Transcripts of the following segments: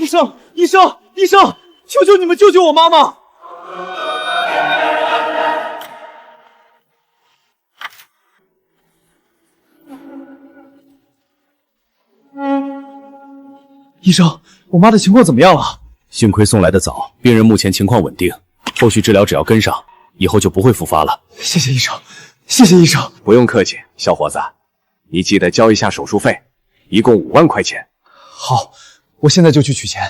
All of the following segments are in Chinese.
生，医生，医生，求求你们救救我妈妈！医生，我妈的情况怎么样了？幸亏送来的早，病人目前情况稳定，后续治疗只要跟上，以后就不会复发了。谢谢医生，谢谢医生。不用客气，小伙子，你记得交一下手术费，一共5万块钱。好，我现在就去取钱。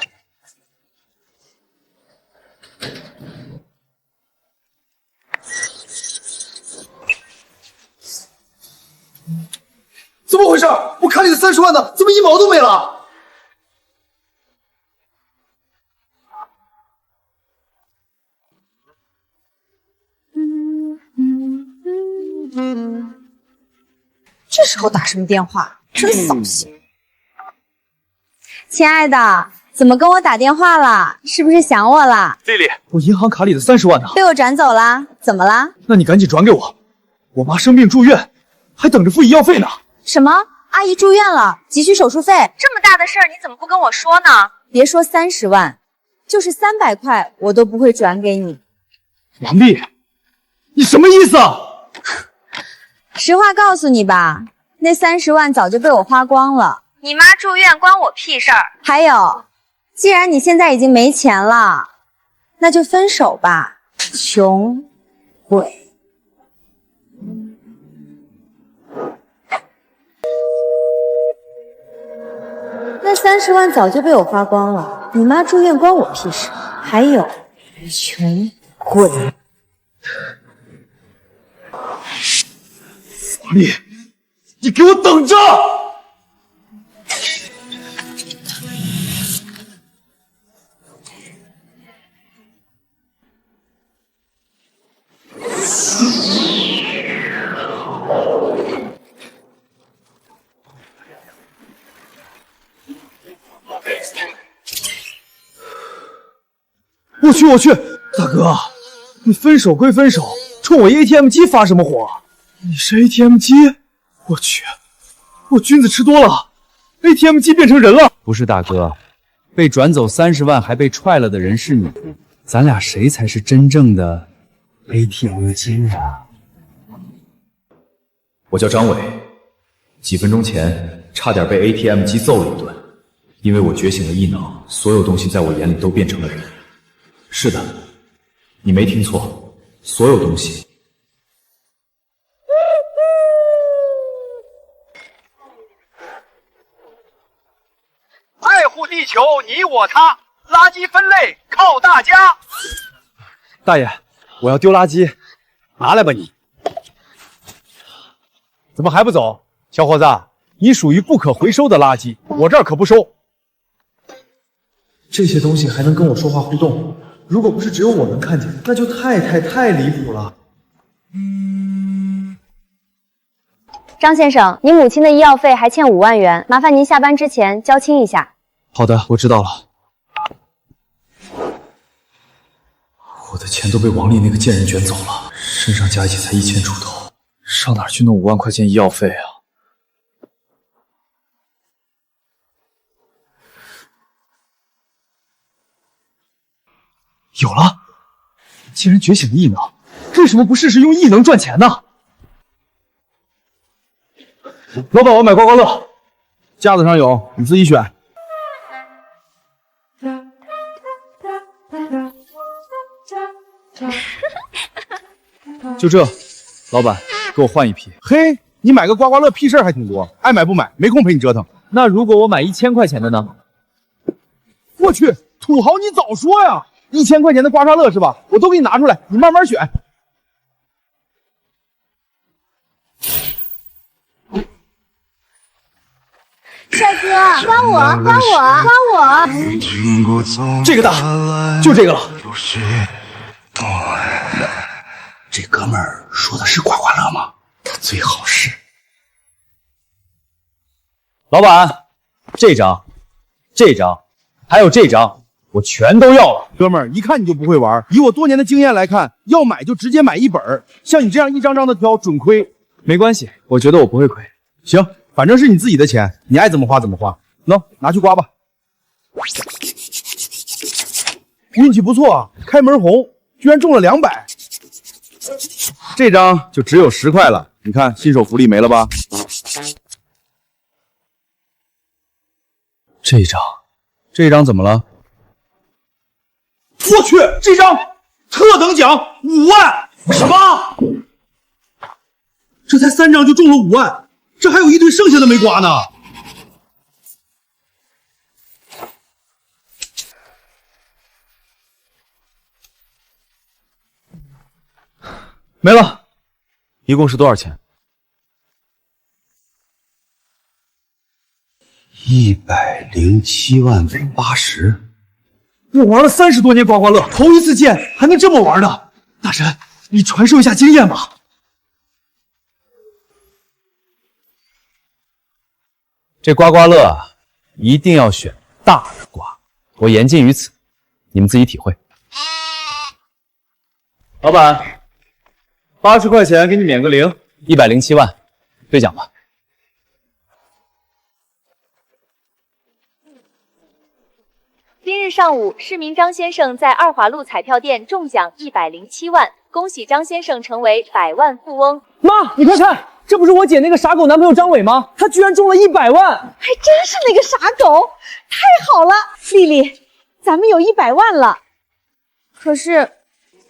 怎么回事？我卡里的30万呢？怎么1毛都没了？这时候打什么电话，真扫兴。亲爱的，怎么跟我打电话了？是不是想我了？丽丽，我银行卡里的30万呢？被我转走了，怎么了？那你赶紧转给我，我妈生病住院，还等着付医药费呢。什么？阿姨住院了，急需手术费？这么大的事儿，你怎么不跟我说呢？别说30万，就是300块，我都不会转给你。王丽，你什么意思啊？实话告诉你吧，那30万早就被我花光了。你妈住院关我屁事儿。还有，既然你现在已经没钱了，那就分手吧，穷鬼。那30万早就被我花光了，你妈住院关我屁事。还有，穷鬼。王丽，你给我等着！我去，大哥，你分手归分手，冲我 ATM 机发什么火？你是 ATM 机？我去，我君子吃多了 ，ATM 机变成人了。不是大哥，被转走30万还被踹了的人是你，咱俩谁才是真正的 ATM 机啊？我叫张伟，几分钟前差点被 ATM 机揍了一顿，因为我觉醒了异能，所有东西在我眼里都变成了人。是的，你没听错，所有东西。爱护地球，你我他，垃圾分类靠大家。大爷，我要丢垃圾，拿来吧你。怎么还不走？小伙子，你属于不可回收的垃圾，我这儿可不收。这些东西还能跟我说话互动，如果不是只有我能看见，那就太离谱了。张先生，您母亲的医药费还欠5万元，麻烦您下班之前交清一下。好的，我知道了。我的钱都被王丽那个贱人卷走了，身上加一起才1000出头，上哪儿去弄5万块钱医药费啊？有了！既然觉醒了异能，为什么不试试用异能赚钱呢？老板，我买刮刮乐，架子上有，你自己选。就这，老板，给我换一批。嘿，你买个刮刮乐屁事儿还挺多，爱买不买，没空陪你折腾。那如果我买1000块钱的呢？我去，土豪，你早说呀！1000块钱的刮刮乐是吧？我都给你拿出来，你慢慢选。帅哥，刮我，刮我，刮我！这个大，就这个了。这哥们儿说的是刮刮乐吗？他最好是。老板，这张，还有这张，我全都要了。哥们儿，一看你就不会玩。以我多年的经验来看，要买就直接买一本儿，像你这样一张张的挑，准亏。没关系，我觉得我不会亏。行，反正是你自己的钱，你爱怎么花怎么花。喏，拿去刮吧。运气不错啊，开门红，居然中了200。这张就只有10块了，你看新手福利没了吧？这张怎么了？我去，这张特等奖5万！什么？这才3张就中了5万，这还有一堆剩下的没刮呢。没了，一共是多少钱？107万80。我玩了30多年刮刮乐，头一次见还能这么玩的。大神，你传授一下经验吧。这刮刮乐啊，一定要选大的刮，我言尽于此，你们自己体会。老板，80块钱给你免个零，107万，兑奖吧。今日上午，市民张先生在二华路彩票店中奖107万，恭喜张先生成为100万富翁。妈，你快看，这不是我姐那个傻狗男朋友张伟吗？他居然中了100万！还真是那个傻狗，太好了，丽丽，咱们有100万了。可是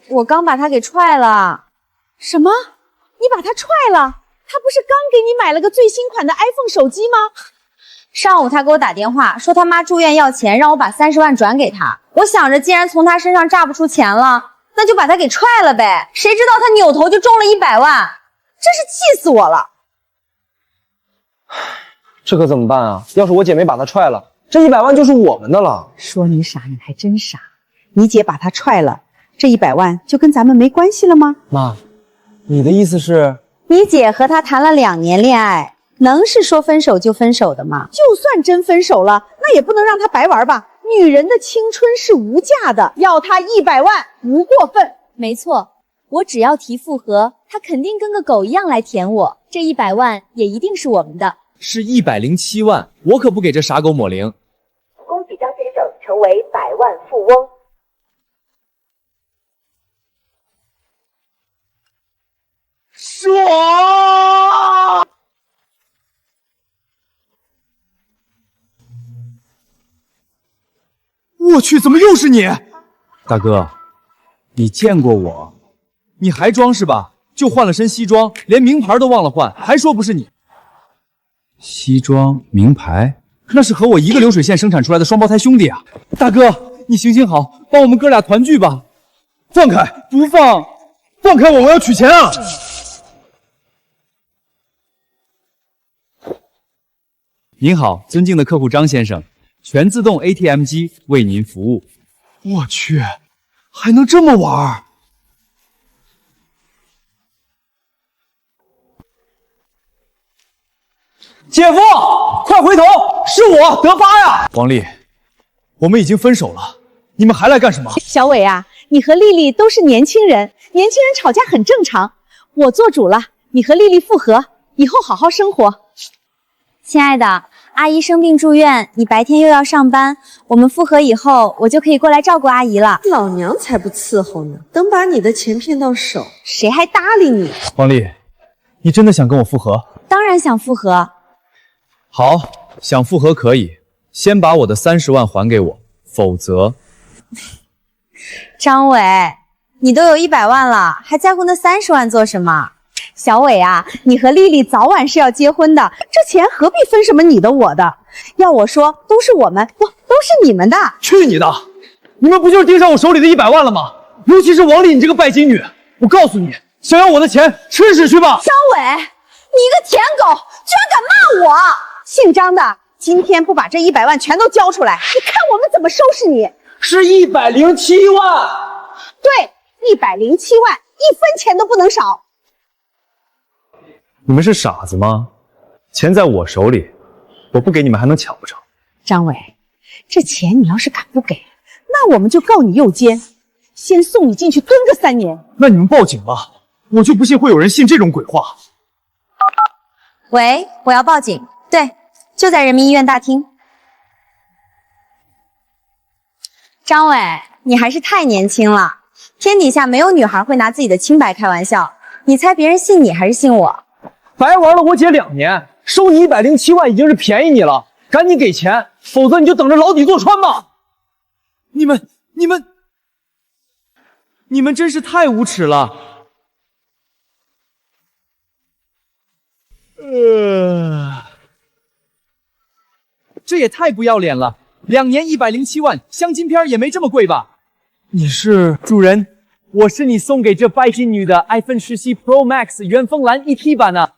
我刚把他给踹了。什么？你把他踹了？他不是刚给你买了个最新款的 iPhone 手机吗？上午他给我打电话说他妈住院要钱，让我把30万转给他。我想着既然从他身上榨不出钱了，那就把他给踹了呗。谁知道他扭头就中了100万，真是气死我了。这可怎么办啊？要是我姐没把他踹了，这100万就是我们的了。说你傻，你还真傻。你姐把他踹了，这100万就跟咱们没关系了吗？妈，你的意思是？你姐和他谈了2年恋爱，能是说分手就分手的吗？就算真分手了，那也不能让他白玩吧。女人的青春是无价的，要他100万不过分。没错，我只要提复合，他肯定跟个狗一样来舔我，这100万也一定是我们的。是107万，我可不给这傻狗抹零。恭喜张先生成为100万富翁。爽！我去，怎么又是你？大哥，你见过我？你还装是吧？就换了身西装，连名牌都忘了换，还说不是你？西装名牌，那是和我一个流水线生产出来的双胞胎兄弟啊！大哥，你行行好，帮我们哥俩团聚吧！放开！不放！放开我！我要取钱啊！您好，尊敬的客户张先生，全自动 ATM 机为您服务。我去，还能这么玩？姐夫，快回头，是我德发呀！王丽，我们已经分手了，你们还来干什么？小伟啊，你和丽丽都是年轻人，年轻人吵架很正常。我做主了，你和丽丽复合，以后好好生活。亲爱的，阿姨生病住院，你白天又要上班，我们复合以后，我就可以过来照顾阿姨了。老娘才不伺候呢，等把你的钱骗到手，谁还搭理你？王丽，你真的想跟我复合？当然想复合。好，想复合可以，先把我的30万还给我，否则……张伟，你都有100万了，还在乎那30万做什么？小伟啊，你和丽丽早晚是要结婚的，这钱何必分什么你的我的？要我说，都是我们，不，都是你们的。去你的！你们不就是盯上我手里的100万了吗？尤其是王丽，你这个拜金女，我告诉你，想要我的钱，吃屎去吧！张伟，你一个舔狗，居然敢骂我！姓张的，今天不把这100万全都交出来，你看我们怎么收拾你！是107万。对，107万，1分钱都不能少。你们是傻子吗？钱在我手里，我不给你们还能抢不成？张伟，这钱你要是敢不给，那我们就告你诱奸，先送你进去蹲个3年。那你们报警吧，我就不信会有人信这种鬼话。喂，我要报警。对，就在人民医院大厅。张伟，你还是太年轻了。天底下没有女孩会拿自己的清白开玩笑。你猜别人信你还是信我？白玩了我姐2年，收你107万已经是便宜你了，赶紧给钱，否则你就等着牢底坐穿吧！你们真是太无耻了！这也太不要脸了！2年107万，镶金片也没这么贵吧？你是主人，我是你送给这拜金女的 iPhone 17 Pro Max 原锋蓝 1T 版啊！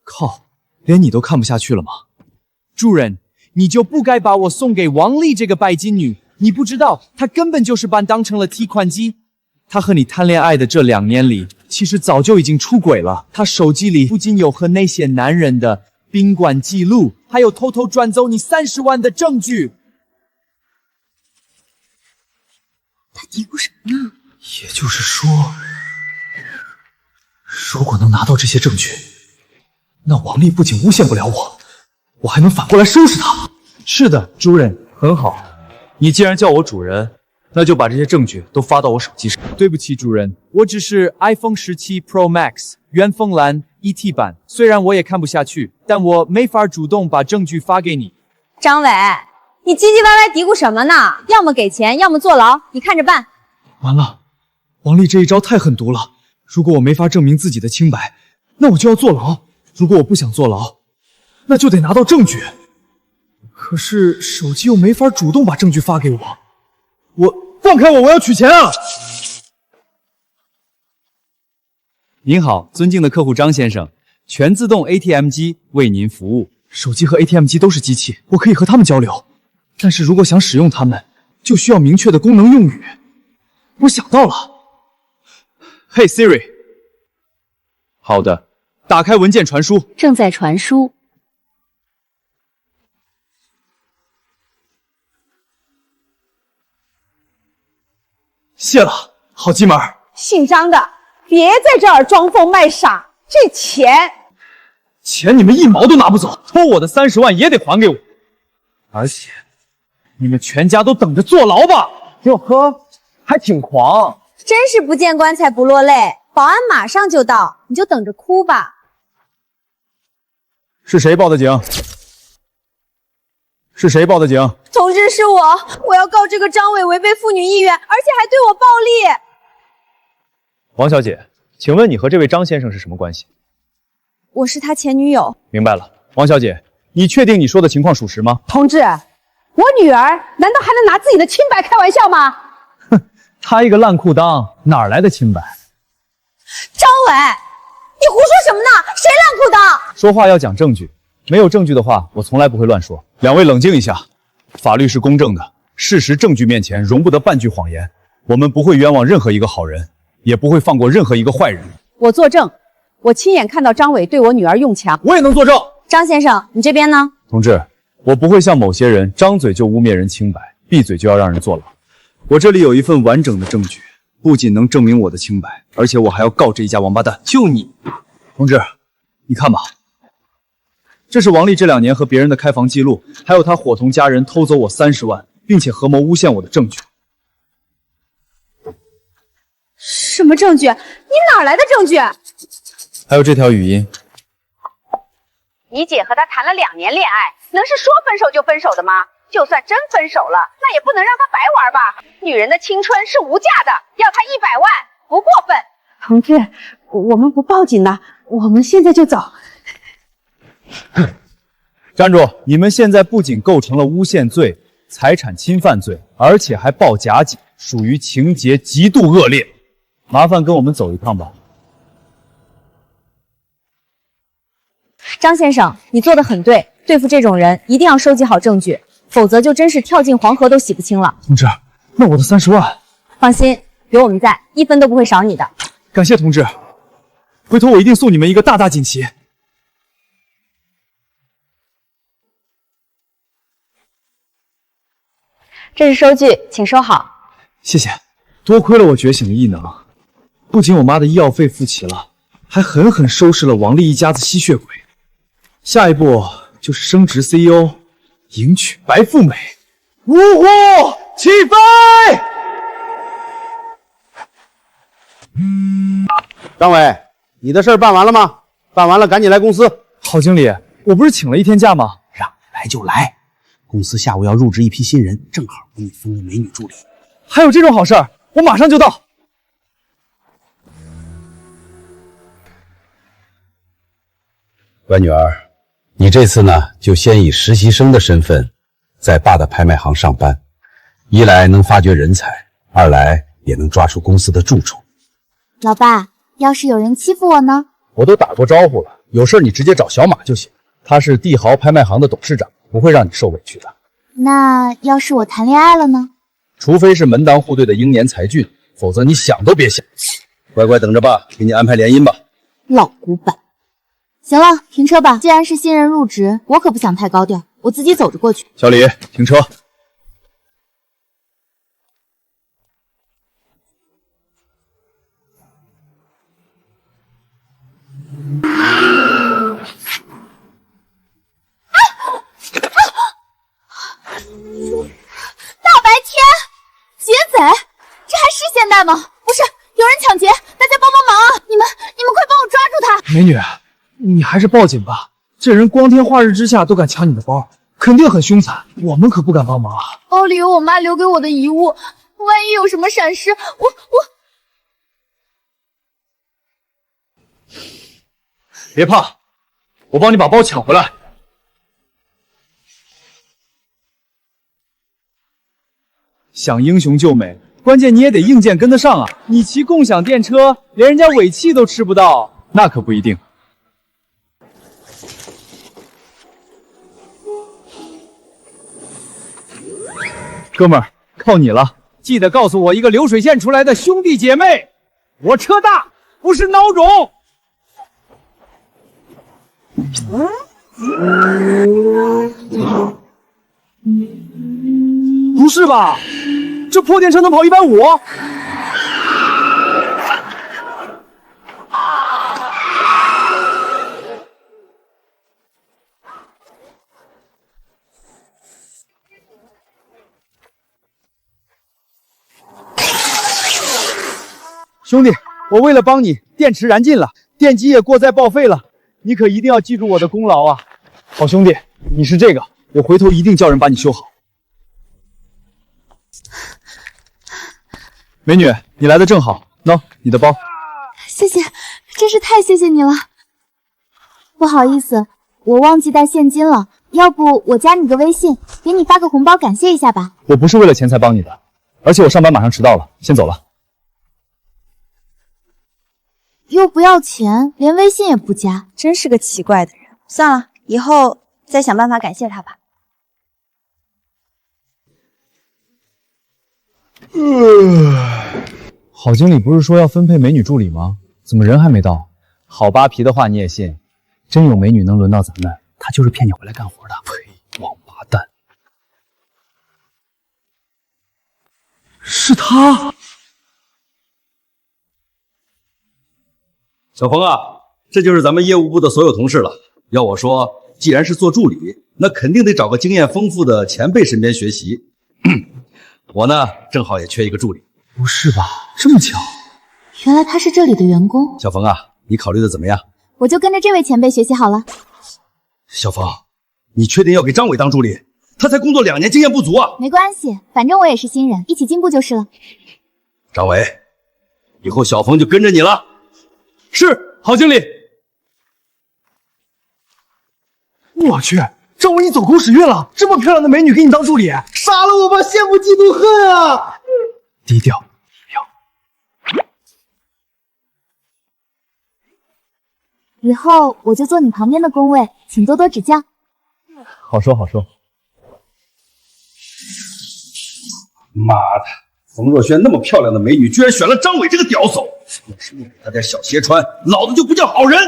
靠，连你都看不下去了吗？主人，你就不该把我送给王丽这个拜金女，你不知道她根本就是把当成了提款机。她和你谈恋爱的这2年里，其实早就已经出轨了。她手机里不仅有和那些男人的宾馆记录，还有偷偷转走你30万的证据。他嘀咕什么呢？也就是说，如果能拿到这些证据，那王丽不仅诬陷不了我，我还能反过来收拾她。是的，主人，很好。你既然叫我主人，那就把这些证据都发到我手机上。对不起，主人，我只是 iPhone 17 Pro Max 原锋蓝 1T 版，虽然我也看不下去，但我没法主动把证据发给你。张伟，你唧唧歪歪嘀咕什么呢？要么给钱，要么坐牢，你看着办。完了，王丽这一招太狠毒了。如果我没法证明自己的清白，那我就要坐牢。如果我不想坐牢，那就得拿到证据。可是手机又没法主动把证据发给我。放开我，我要取钱啊！您好，尊敬的客户张先生，全自动 ATM 机为您服务。手机和 ATM 机都是机器，我可以和它们交流。但是如果想使用它们，就需要明确的功能用语。我想到了。嘿 Siri。好的，打开文件传输。正在传输。谢了，好鸡门。姓张的，别在这儿装疯卖傻，这钱你们1毛都拿不走，偷我的30万也得还给我。而且，你们全家都等着坐牢吧！哟呵，还挺狂。真是不见棺材不落泪，保安马上就到，你就等着哭吧。是谁报的警？是谁报的警？同志，是我要告这个张伟违背妇女意愿，而且还对我暴力。王小姐，请问你和这位张先生是什么关系？我是他前女友。明白了，王小姐，你确定你说的情况属实吗？同志，我女儿难道还能拿自己的清白开玩笑吗？哼，她一个烂裤裆，哪来的清白？张伟，你胡说什么呢？谁烂裤裆？说话要讲证据，没有证据的话，我从来不会乱说。两位冷静一下，法律是公正的，事实证据面前容不得半句谎言。我们不会冤枉任何一个好人，也不会放过任何一个坏人。我作证，我亲眼看到张伟对我女儿用强。我也能作证。张先生，你这边呢？同志，我不会像某些人张嘴就污蔑人清白，闭嘴就要让人坐牢。我这里有一份完整的证据，不仅能证明我的清白，而且我还要告这一家王八蛋，就你。同志，你看吧，这是王丽这2年和别人的开房记录，还有她伙同家人偷走我30万，并且合谋诬陷我的证据。什么证据？你哪来的证据？还有这条语音。你姐和他谈了2年恋爱，能是说分手就分手的吗？就算真分手了，那也不能让他白玩吧？女人的青春是无价的，要他100万不过分。同志，我们不报警了，我们现在就走。站住！你们现在不仅构成了诬陷罪、财产侵犯罪，而且还报假警，属于情节极度恶劣。麻烦跟我们走一趟吧。张先生，你做得很对，对付这种人一定要收集好证据，否则就真是跳进黄河都洗不清了。同志，那我的30万，放心，有我们在，1分都不会少你的。感谢同志，回头我一定送你们一个大大锦旗。这是收据，请收好。谢谢，多亏了我觉醒的异能，不仅我妈的医药费付齐了，还狠狠收拾了王丽一家子吸血鬼。下一步就是升职 CEO， 迎娶白富美。呜呼！起飞！张伟，你的事儿办完了吗？办完了赶紧来公司。郝经理，我不是请了1天假吗？让来就来，公司下午要入职一批新人，正好给你封个美女助理。还有这种好事儿，我马上就到。乖女儿，你这次呢，就先以实习生的身份，在爸的拍卖行上班，一来能发掘人才，二来也能抓出公司的蛀虫。老爸，要是有人欺负我呢？我都打过招呼了，有事你直接找小马就行，他是帝豪拍卖行的董事长，不会让你受委屈的。那要是我谈恋爱了呢？除非是门当户对的英年才俊，否则你想都别想。乖乖等着爸给你安排联姻吧。老古板。行了，停车吧。既然是新人入职，我可不想太高调，我自己走着过去。小李，停车。大白天，劫贼，这还是现代吗？不是，有人抢劫，大家帮帮忙啊！你们快帮我抓住他！美女，你还是报警吧，这人光天化日之下都敢抢你的包，肯定很凶残，我们可不敢帮忙啊。包里有我妈留给我的遗物，万一有什么闪失，别怕，我帮你把包抢回来。想英雄救美，关键你也得硬件跟得上啊！你骑共享电车，连人家尾气都吃不到，那可不一定。哥们儿，靠你了！记得告诉我一个流水线出来的兄弟姐妹，我车大，不是孬种。不是吧？这破电车能跑150？兄弟，我为了帮你，电池燃尽了，电机也过载报废了，你可一定要记住我的功劳啊！好兄弟，你是这个，我回头一定叫人把你修好。美女，你来的正好，喏，你的包。谢谢，真是太谢谢你了。不好意思，我忘记带现金了，要不我加你个微信，给你发个红包感谢一下吧。我不是为了钱才帮你的，而且我上班马上迟到了，先走了。又不要钱，连微信也不加，真是个奇怪的人。算了，以后再想办法感谢他吧。郝经理不是说要分配美女助理吗？怎么人还没到？好扒皮的话你也信？真有美女能轮到咱们？他就是骗你回来干活的。呸！王八蛋！是他！小冯啊，这就是咱们业务部的所有同事了。要我说，既然是做助理，那肯定得找个经验丰富的前辈身边学习。我呢，正好也缺一个助理。不是吧？这么巧？原来他是这里的员工。小冯啊，你考虑的怎么样？我就跟着这位前辈学习好了。小冯，你确定要给张伟当助理？他才工作2年，经验不足啊。没关系，反正我也是新人，一起进步就是了。张伟，以后小冯就跟着你了。是，郝经理。我去，张伟你走狗屎运了！这么漂亮的美女给你当助理，杀了我吧！羡慕嫉妒恨啊！低调，低调。以后我就坐你旁边的工位，请多多指教。好说好说。妈的，冯若萱那么漂亮的美女，居然选了张伟这个屌叟！要是不给他点小鞋穿，老子就不叫好人！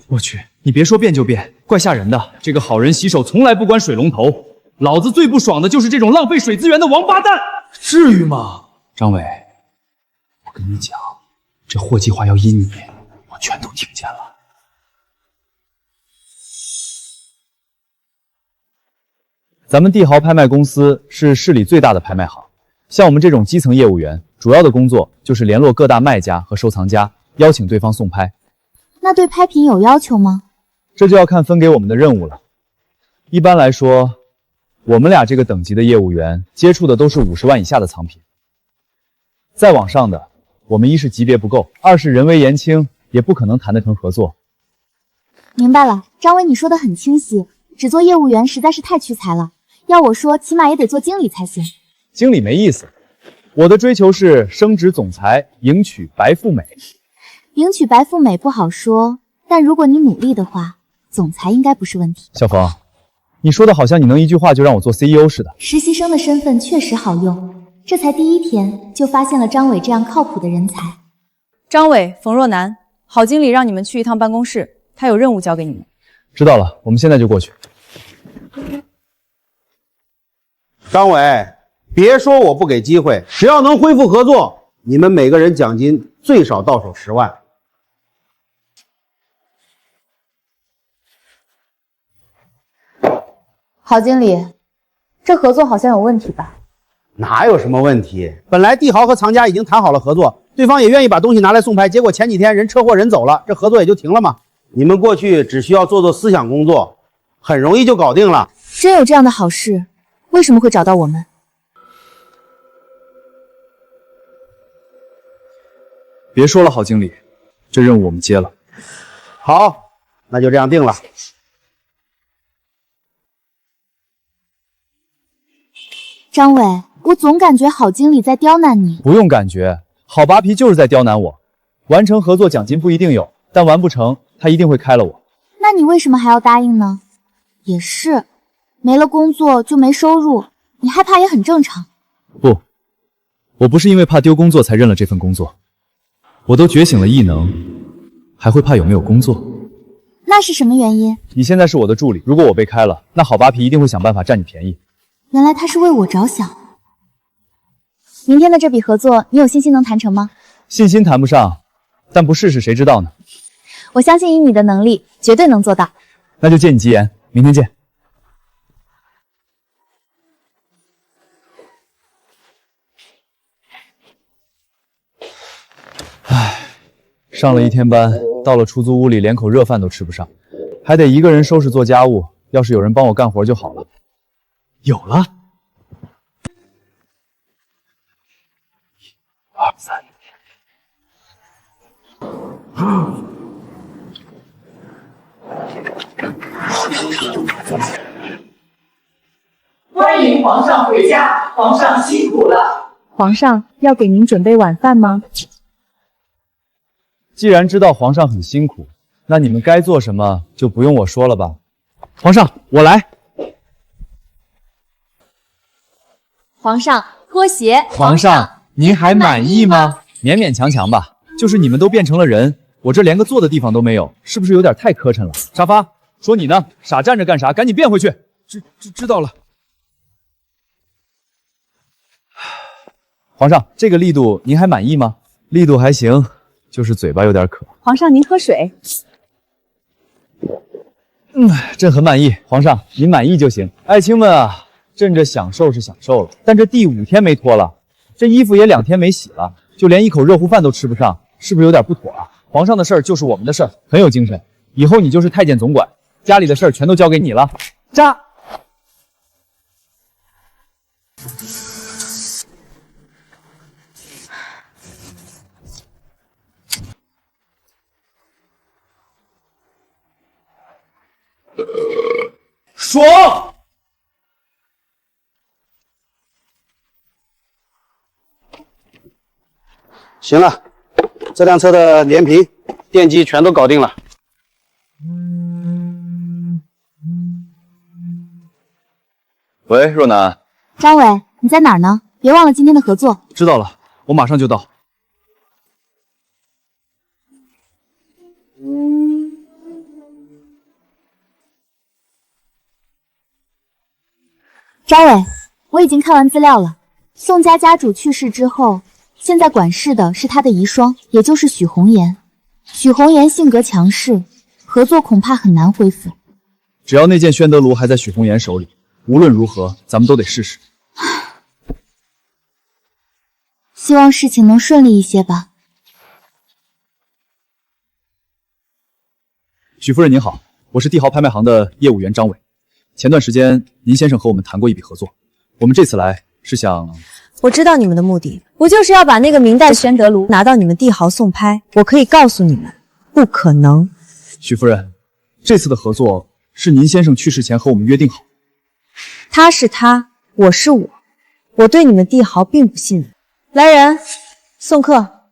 我去，你别说变就变，怪吓人的。这个好人洗手从来不关水龙头，老子最不爽的就是这种浪费水资源的王八蛋。至于吗？张伟，我跟你讲。这货计划要阴你，我全都听见了。咱们帝豪拍卖公司是市里最大的拍卖行，像我们这种基层业务员，主要的工作就是联络各大卖家和收藏家，邀请对方送拍。那对拍品有要求吗？这就要看分给我们的任务了。一般来说，我们俩这个等级的业务员接触的都是50万以下的藏品。再往上的，我们一是级别不够，二是人微言轻，也不可能谈得成合作。明白了，张伟，你说的很清晰，只做业务员实在是太屈才了。要我说，起码也得做经理才行。经理没意思，我的追求是升职总裁，迎娶白富美。迎娶白富美不好说，但如果你努力的话，总裁应该不是问题。小冯，你说的好像你能一句话就让我做 CEO 似的。实习生的身份确实好用，这才第1天就发现了张伟这样靠谱的人才。张伟、冯若楠，郝经理让你们去一趟办公室，他有任务交给你们。知道了，我们现在就过去。张伟，别说我不给机会，只要能恢复合作，你们每个人奖金最少到手10万。郝经理，这合作好像有问题吧？哪有什么问题？本来帝豪和藏家已经谈好了合作，对方也愿意把东西拿来送拍，结果前几天人车祸人走了，这合作也就停了嘛。你们过去只需要做思想工作，很容易就搞定了。真有这样的好事，为什么会找到我们？别说了，郝经理，这任务我们接了。好，那就这样定了。张伟，我总感觉郝经理在刁难你。不用感觉，郝拔皮就是在刁难我。完成合作奖金不一定有，但完不成他一定会开了我。那你为什么还要答应呢？也是，没了工作就没收入，你害怕也很正常。不，我不是因为怕丢工作才认了这份工作。我都觉醒了异能，还会怕有没有工作？那是什么原因？你现在是我的助理，如果我被开了，那郝拔皮一定会想办法占你便宜。原来他是为我着想。明天的这笔合作，你有信心能谈成吗？信心谈不上，但不试试谁知道呢？我相信以你的能力，绝对能做到。那就借你吉言，明天见。唉，上了1天班，到了出租屋里连口热饭都吃不上，还得一个人收拾做家务。要是有人帮我干活就好了。有了，1、2、3。欢迎皇上回家，皇上辛苦了。皇上要给您准备晚饭吗？既然知道皇上很辛苦，那你们该做什么就不用我说了吧。皇上，我来。皇上，脱鞋。皇上，您还满意吗？勉勉强强吧。就是你们都变成了人，我这连个坐的地方都没有，是不是有点太磕碜了？沙发，说你呢，傻站着干啥？赶紧变回去。知道了。皇上，这个力度您还满意吗？力度还行，就是嘴巴有点渴。皇上，您喝水。朕很满意。皇上，您满意就行。爱卿们啊，朕这享受是享受了，但这第5天没脱了，这衣服也2天没洗了，就连一口热乎饭都吃不上，是不是有点不妥啊？皇上的事儿就是我们的事儿，很有精神。以后你就是太监总管，家里的事儿全都交给你了。扎。爽！行了，这辆车的连屏、电机全都搞定了。喂，若楠。张伟，你在哪儿呢？别忘了今天的合作。知道了，我马上就到。张伟，我已经看完资料了。宋家家主去世之后，现在管事的是他的遗孀，也就是许红颜。许红颜性格强势，合作恐怕很难恢复。只要那件宣德炉还在许红颜手里，无论如何，咱们都得试试。希望事情能顺利一些吧。许夫人您好，我是帝豪拍卖行的业务员张伟。前段时间您先生和我们谈过一笔合作，我们这次来是想……我知道你们的目的，我就是要把那个明代宣德炉拿到你们帝豪送拍。我可以告诉你们，不可能。许夫人，这次的合作是您先生去世前和我们约定好。他是他，我是我，我对你们帝豪并不信任。来人，送客。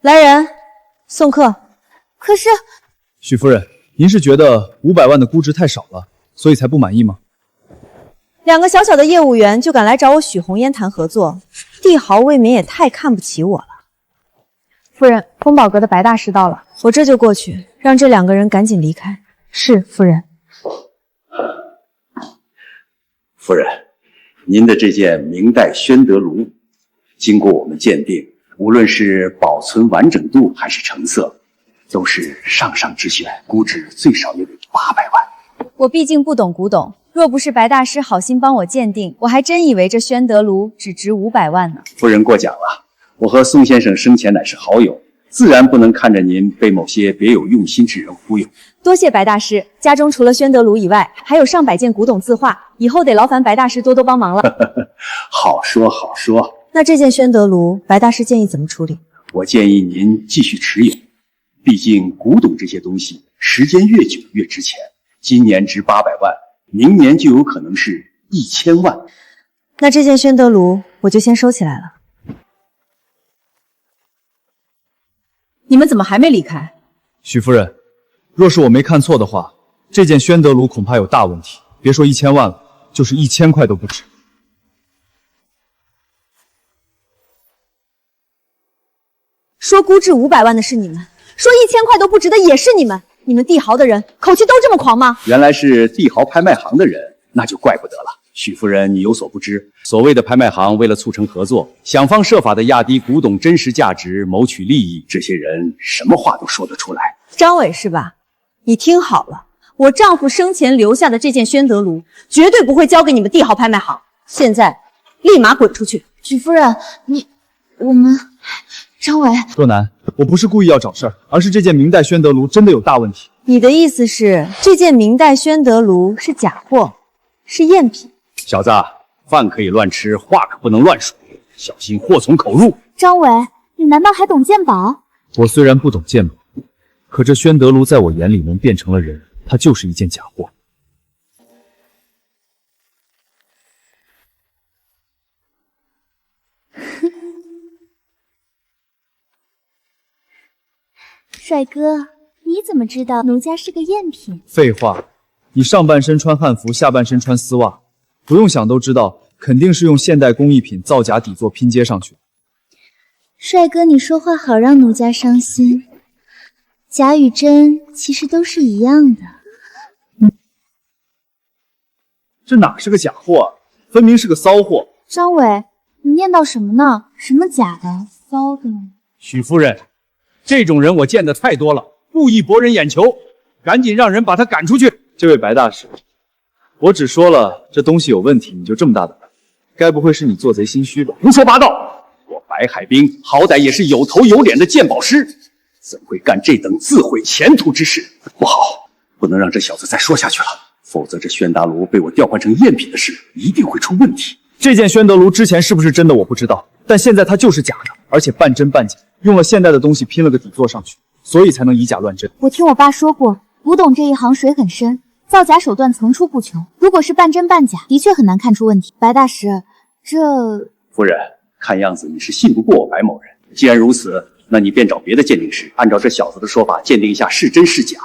来人，送客。可是，许夫人，您是觉得500万的估值太少了，所以才不满意吗？2个小小的业务员就敢来找我许红颜谈合作，帝豪未免也太看不起我了。夫人，丰宝阁的白大师到了，我这就过去，让这2个人赶紧离开。是，夫人。夫人，您的这件明代宣德炉，经过我们鉴定，无论是保存完整度还是成色，都是上上之选，估值最少也得800万。我毕竟不懂古董，若不是白大师好心帮我鉴定，我还真以为这宣德炉只值500万呢。夫人过奖了，我和宋先生生前乃是好友，自然不能看着您被某些别有用心之人忽悠。多谢白大师，家中除了宣德炉以外，还有上百件古董字画，以后得劳烦白大师多多帮忙了。好说好说。那这件宣德炉，白大师建议怎么处理？我建议您继续持有，毕竟古董这些东西，时间越久越值钱。今年值800万，明年就有可能是1000万。那这件宣德炉我就先收起来了。你们怎么还没离开？许夫人，若是我没看错的话，这件宣德炉恐怕有大问题，别说1000万了，就是1000块都不值。说估值500万的是你们，说1000块都不值的也是你们。你们帝豪的人口气都这么狂吗？原来是帝豪拍卖行的人，那就怪不得了。许夫人，你有所不知，所谓的拍卖行为了促成合作，想方设法的压低古董真实价值，谋取利益，这些人什么话都说得出来。张伟是吧？你听好了，我丈夫生前留下的这件宣德炉，绝对不会交给你们帝豪拍卖行。现在，立马滚出去！许夫人，我们张伟，若楠，我不是故意要找事儿，而是这件明代宣德炉真的有大问题。你的意思是，这件明代宣德炉是假货，是赝品？小子，饭可以乱吃，话可不能乱说，小心祸从口入。张伟，你难道还懂鉴宝？我虽然不懂鉴宝，可这宣德炉在我眼里能变成了人，它就是一件假货。帅哥，你怎么知道奴家是个赝品？废话，你上半身穿汉服，下半身穿丝袜，不用想都知道，肯定是用现代工艺品造假底座拼接上去。帅哥，你说话好让奴家伤心。假与真其实都是一样的。这哪是个假货啊，分明是个骚货。张伟，你念叨什么呢？什么假的、骚的？许夫人，这种人我见得太多了，故意博人眼球，赶紧让人把他赶出去。这位白大师，我只说了这东西有问题，你就这么大胆？该不会是你做贼心虚吧？胡说八道！我白海冰好歹也是有头有脸的鉴宝师，怎会干这等自毁前途之事？不好，不能让这小子再说下去了，否则这宣达炉被我调换成赝品的事一定会出问题。这件宣德炉之前是不是真的我不知道，但现在它就是假的，而且半真半假，用了现代的东西拼了个底座上去，所以才能以假乱真。我听我爸说过，古董这一行水很深，造假手段层出不穷。如果是半真半假，的确很难看出问题。白大师，这……夫人，看样子你是信不过我白某人。既然如此，那你便找别的鉴定师，按照这小子的说法鉴定一下是真是假。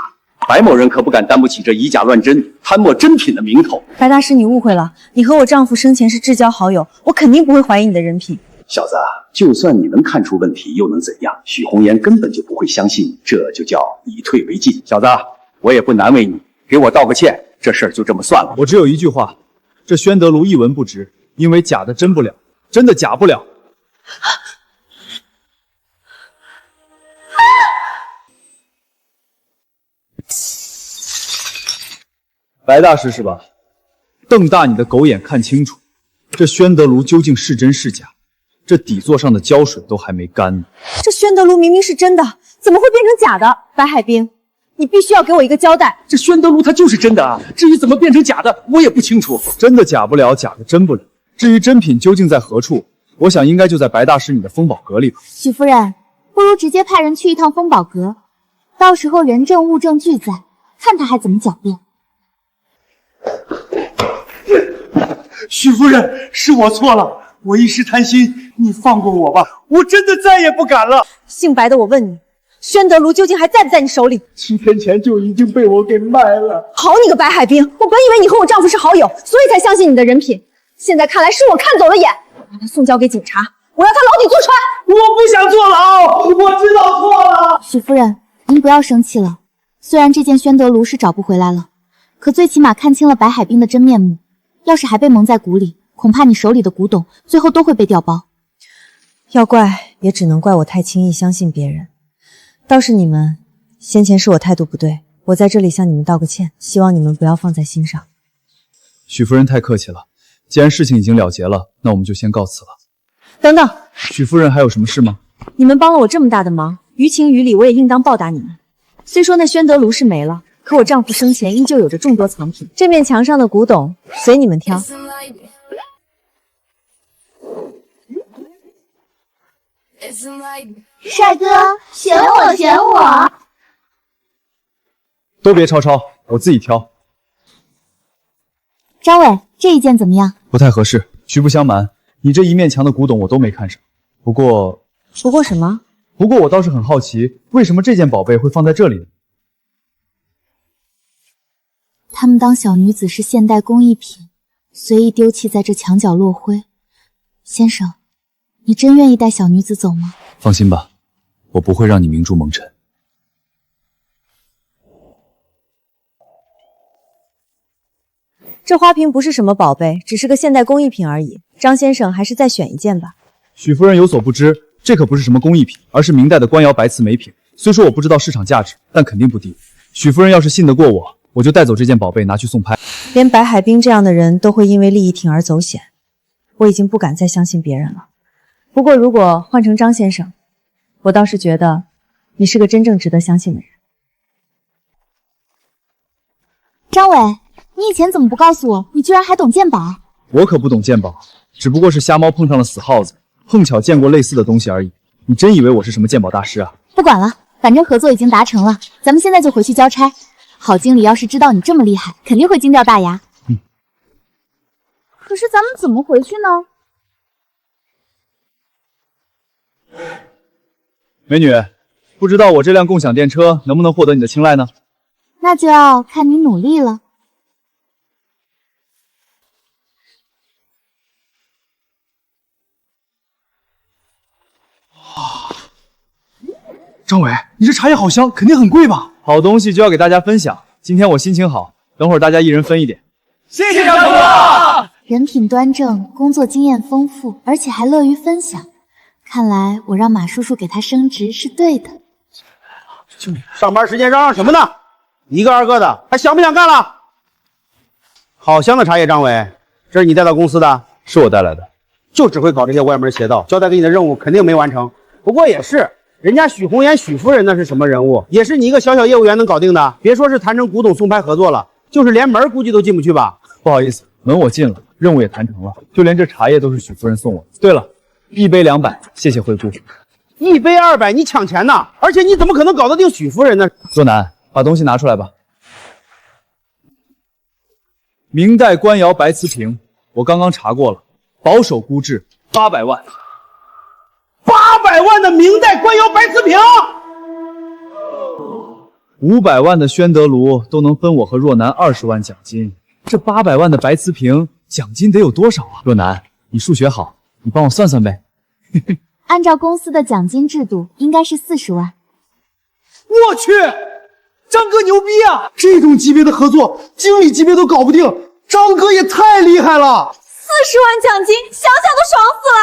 白某人可不敢担不起这以假乱真、贪墨珍品的名头。白大师，你误会了，你和我丈夫生前是至交好友，我肯定不会怀疑你的人品。小子，就算你能看出问题，又能怎样？许红颜根本就不会相信，这就叫以退为进。小子，我也不难为你，给我道个歉，这事儿就这么算了。我只有一句话，这宣德炉一文不值，因为假的真不了，真的假不了。白大师是吧？瞪大你的狗眼看清楚，这宣德炉究竟是真是假？这底座上的胶水都还没干呢。这宣德炉明明是真的，怎么会变成假的？白海冰，你必须要给我一个交代。这宣德炉它就是真的啊，至于怎么变成假的，我也不清楚。真的假不了，假的真不了。至于真品究竟在何处，我想应该就在白大师你的风宝阁里吧。许夫人，不如直接派人去一趟风宝阁，到时候人证物证俱在，看他还怎么狡辩。许夫人，是我错了，我一时贪心，你放过我吧，我真的再也不敢了。姓白的，我问你，宣德炉究竟还在不在你手里？7天前就已经被我给卖了。好你个白海冰，我本以为你和我丈夫是好友，所以才相信你的人品，现在看来是我看走了眼，把他送交给警察，我要他牢底坐穿。我不想坐牢，我知道错了。许夫人，您不要生气了，虽然这件宣德炉是找不回来了，可最起码看清了白海冰的真面目。要是还被蒙在鼓里，恐怕你手里的古董最后都会被调包。要怪也只能怪我太轻易相信别人，倒是你们，先前是我态度不对，我在这里向你们道个歉，希望你们不要放在心上。许夫人太客气了，既然事情已经了结了，那我们就先告辞了。等等，许夫人还有什么事吗？你们帮了我这么大的忙，于情于理我也应当报答你们。虽说那宣德炉是没了，可我丈夫生前依旧有着众多藏品，这面墙上的古董随你们挑。帅哥，选我选我！都别吵吵，我自己挑。张伟，这一件怎么样？不太合适。实不相瞒，你这一面墙的古董我都没看上。不过什么？不过我倒是很好奇，为什么这件宝贝会放在这里呢？他们当小女子是现代工艺品，随意丢弃在这墙角落灰。先生，你真愿意带小女子走吗？放心吧，我不会让你明珠蒙尘。这花瓶不是什么宝贝，只是个现代工艺品而已。张先生还是再选一件吧。许夫人有所不知，这可不是什么工艺品，而是明代的官窑白瓷美品。虽说我不知道市场价值，但肯定不低。许夫人要是信得过我，我就带走这件宝贝拿去送拍。连白海冰这样的人都会因为利益铤而走险，我已经不敢再相信别人了。不过如果换成张先生，我倒是觉得你是个真正值得相信的人。张伟，你以前怎么不告诉我，你居然还懂鉴宝？我可不懂鉴宝，只不过是瞎猫碰上了死耗子，碰巧见过类似的东西而已。你真以为我是什么鉴宝大师啊？不管了，反正合作已经达成了，咱们现在就回去交差。郝经理要是知道你这么厉害，肯定会惊掉大牙。可是咱们怎么回去呢？美女，不知道我这辆共享电车能不能获得你的青睐呢？那就要看你努力了。张伟，你这茶叶好香，肯定很贵吧？好东西就要给大家分享。今天我心情好，等会儿大家一人分一点。谢谢张哥。人品端正，工作经验丰富，而且还乐于分享。看来我让马叔叔给他升职是对的。上班时间嚷嚷什么呢？一个二个的，还想不想干了？好香的茶叶，张伟，这是你带到公司的？是我带来的。就只会搞这些歪门邪道，交代给你的任务肯定没完成。不过也是。人家许红颜许夫人那是什么人物？也是你一个小小业务员能搞定的。别说是谈成古董送拍合作了，就是连门估计都进不去吧？不好意思，门我进了，任务也谈成了，就连这茶叶都是许夫人送我的。对了，一杯200，谢谢惠顾。一杯200，你抢钱呢？而且你怎么可能搞得定许夫人呢？若楠，把东西拿出来吧。明代官窑白瓷瓶，我刚刚查过了，保守估值800万。800万的明代官窑白瓷瓶，500万的宣德炉都能分我和若楠20万奖金，这800万的白瓷瓶奖金得有多少啊？若楠，你数学好，你帮我算算呗。按照公司的奖金制度，应该是40万。我去，张哥牛逼啊！这种级别的合作，经理级别都搞不定，张哥也太厉害了！40万奖金，想想都爽死了。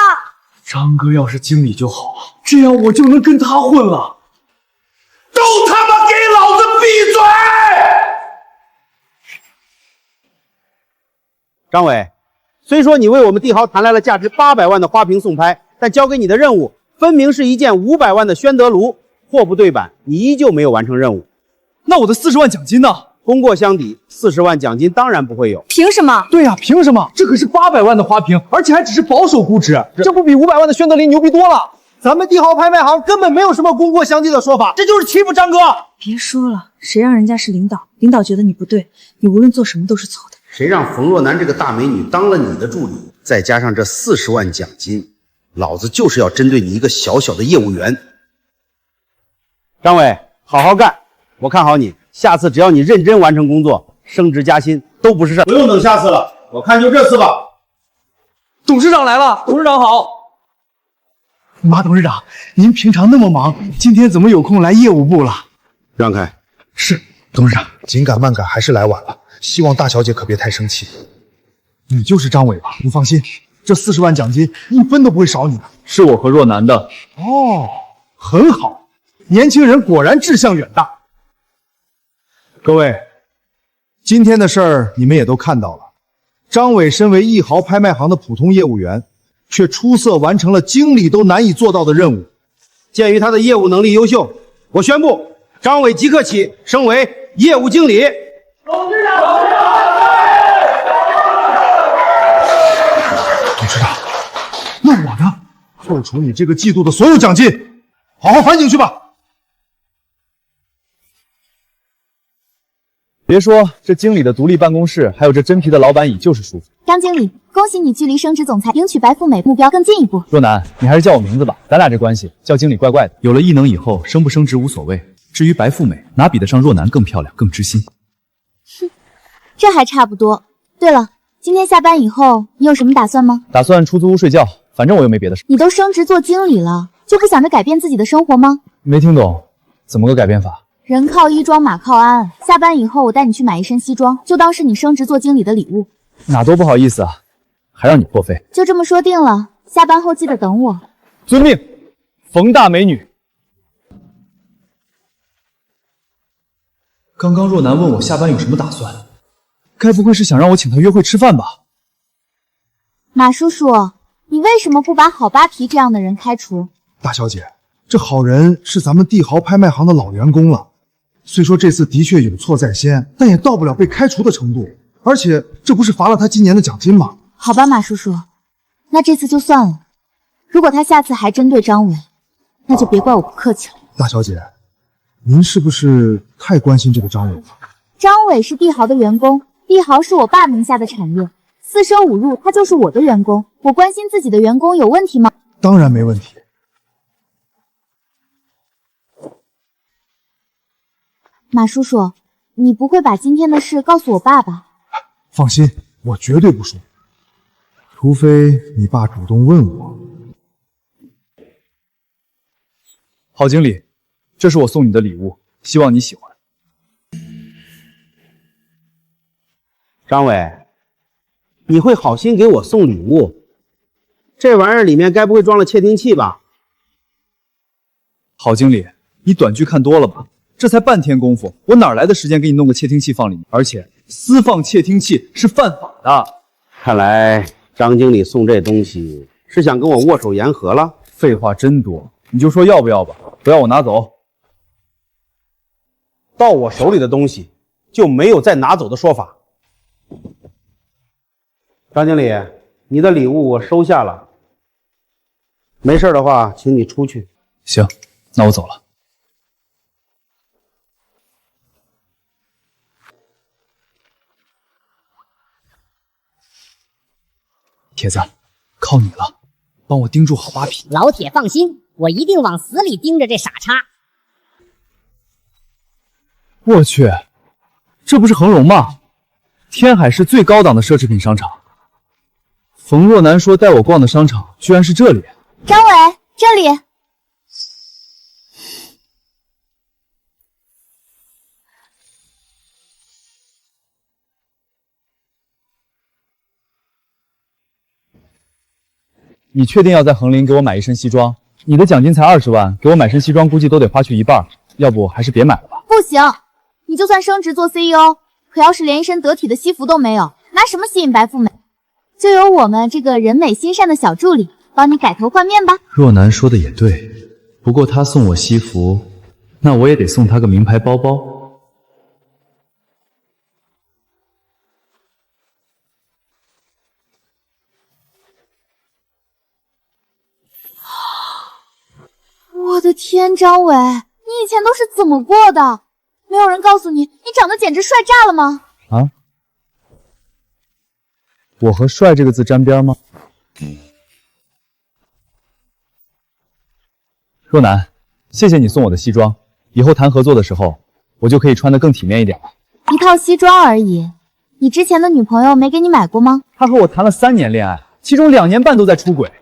张哥要是经理就好了，这样我就能跟他混了。都他妈给老子闭嘴！张伟，虽说你为我们帝豪谈来了价值800万的花瓶送拍，但交给你的任务分明是一件500万的宣德炉，货不对版，你依旧没有完成任务。那我的40万奖金呢？功过相抵，40万奖金当然不会有。凭什么？对呀，凭什么？这可是800万的花瓶，而且还只是保守估值，这不比500万的宣德林牛逼多了？咱们帝豪拍卖行根本没有什么功过相抵的说法，这就是欺负张哥。别说了，谁让人家是领导，领导觉得你不对，你无论做什么都是错的。谁让冯若楠这个大美女当了你的助理，再加上这40万奖金，老子就是要针对你一个小小的业务员。张伟，好好干，我看好你，下次只要你认真完成工作，升职加薪都不是事儿。不用等下次了，我看就这次吧。董事长来了，董事长好。马董事长，您平常那么忙，今天怎么有空来业务部了？让开。是，董事长，紧赶慢赶还是来晚了，希望大小姐可别太生气。你就是张伟吧？你放心，这40万奖金一分都不会少你的。是我和若楠的。哦，很好，年轻人果然志向远大。各位，今天的事儿你们也都看到了，张伟身为亿豪拍卖行的普通业务员，却出色完成了经理都难以做到的任务。鉴于他的业务能力优秀，我宣布张伟即刻起升为业务经理。董事长，那我呢？扣除你这个季度的所有奖金，好好反省去吧。别说这经理的独立办公室，还有这真皮的老板椅就是舒服。张经理，恭喜你距离升职总裁、迎娶白富美目标更进一步。若楠，你还是叫我名字吧，咱俩这关系叫经理怪怪的。有了异能以后，升不升职无所谓。至于白富美，哪比得上若楠更漂亮、更知心？哼，这还差不多。对了，今天下班以后你有什么打算吗？打算出租屋睡觉，反正我又没别的事。你都升职做经理了，就不想着改变自己的生活吗？没听懂，怎么个改变法？人靠衣装，马靠鞍。下班以后，我带你去买一身西装，就当是你升职做经理的礼物。哪多不好意思啊，还让你破费。就这么说定了，下班后记得等我。遵命，冯大美女。刚刚若楠问我下班有什么打算，该不会是想让我请她约会吃饭吧？马叔叔，你为什么不把好扒皮这样的人开除？大小姐，这好人是咱们帝豪拍卖行的老员工了，虽说这次的确有错在先，但也到不了被开除的程度。而且这不是罚了他今年的奖金吗？好吧，马叔叔，那这次就算了。如果他下次还针对张伟，那就别怪我不客气了。大小姐，您是不是太关心这个张伟了？张伟是帝豪的员工，帝豪是我爸名下的产业，4舍5入他就是我的员工，我关心自己的员工有问题吗？当然没问题。马叔叔，你不会把今天的事告诉我爸吧？放心，我绝对不说，除非你爸主动问我。郝经理，这是我送你的礼物，希望你喜欢。张伟，你会好心给我送礼物？这玩意儿里面该不会装了窃听器吧？郝经理，你短剧看多了吧？这才半天功夫，我哪来的时间给你弄个窃听器放里面？而且私放窃听器是犯法的。看来张经理送这东西是想跟我握手言和了。废话真多，你就说要不要吧，不要我拿走。到我手里的东西就没有再拿走的说法。张经理，你的礼物我收下了，没事的话，请你出去。行，那我走了。铁子，靠你了，帮我盯住好扒皮。老铁放心，我一定往死里盯着这傻叉。我去，这不是恒荣吗？天海市最高档的奢侈品商场。冯若楠说带我逛的商场居然是这里。张伟，这里。你确定要在恒林给我买一身西装？你的奖金才20万，给我买身西装估计都得花去一半，要不还是别买了吧。不行，你就算升职做 CEO， 可要是连一身得体的西服都没有，拿什么吸引白富美？就由我们这个人美心善的小助理帮你改头换面吧。若男说的也对，不过他送我西服，那我也得送他个名牌包包。我的天，张伟，你以前都是怎么过的？没有人告诉你，你长得简直帅炸了吗？啊？我和帅这个字沾边吗？若男，谢谢你送我的西装，以后谈合作的时候，我就可以穿得更体面一点了。一套西装而已，你之前的女朋友没给你买过吗？她和我谈了3年恋爱，其中2年半都在出轨，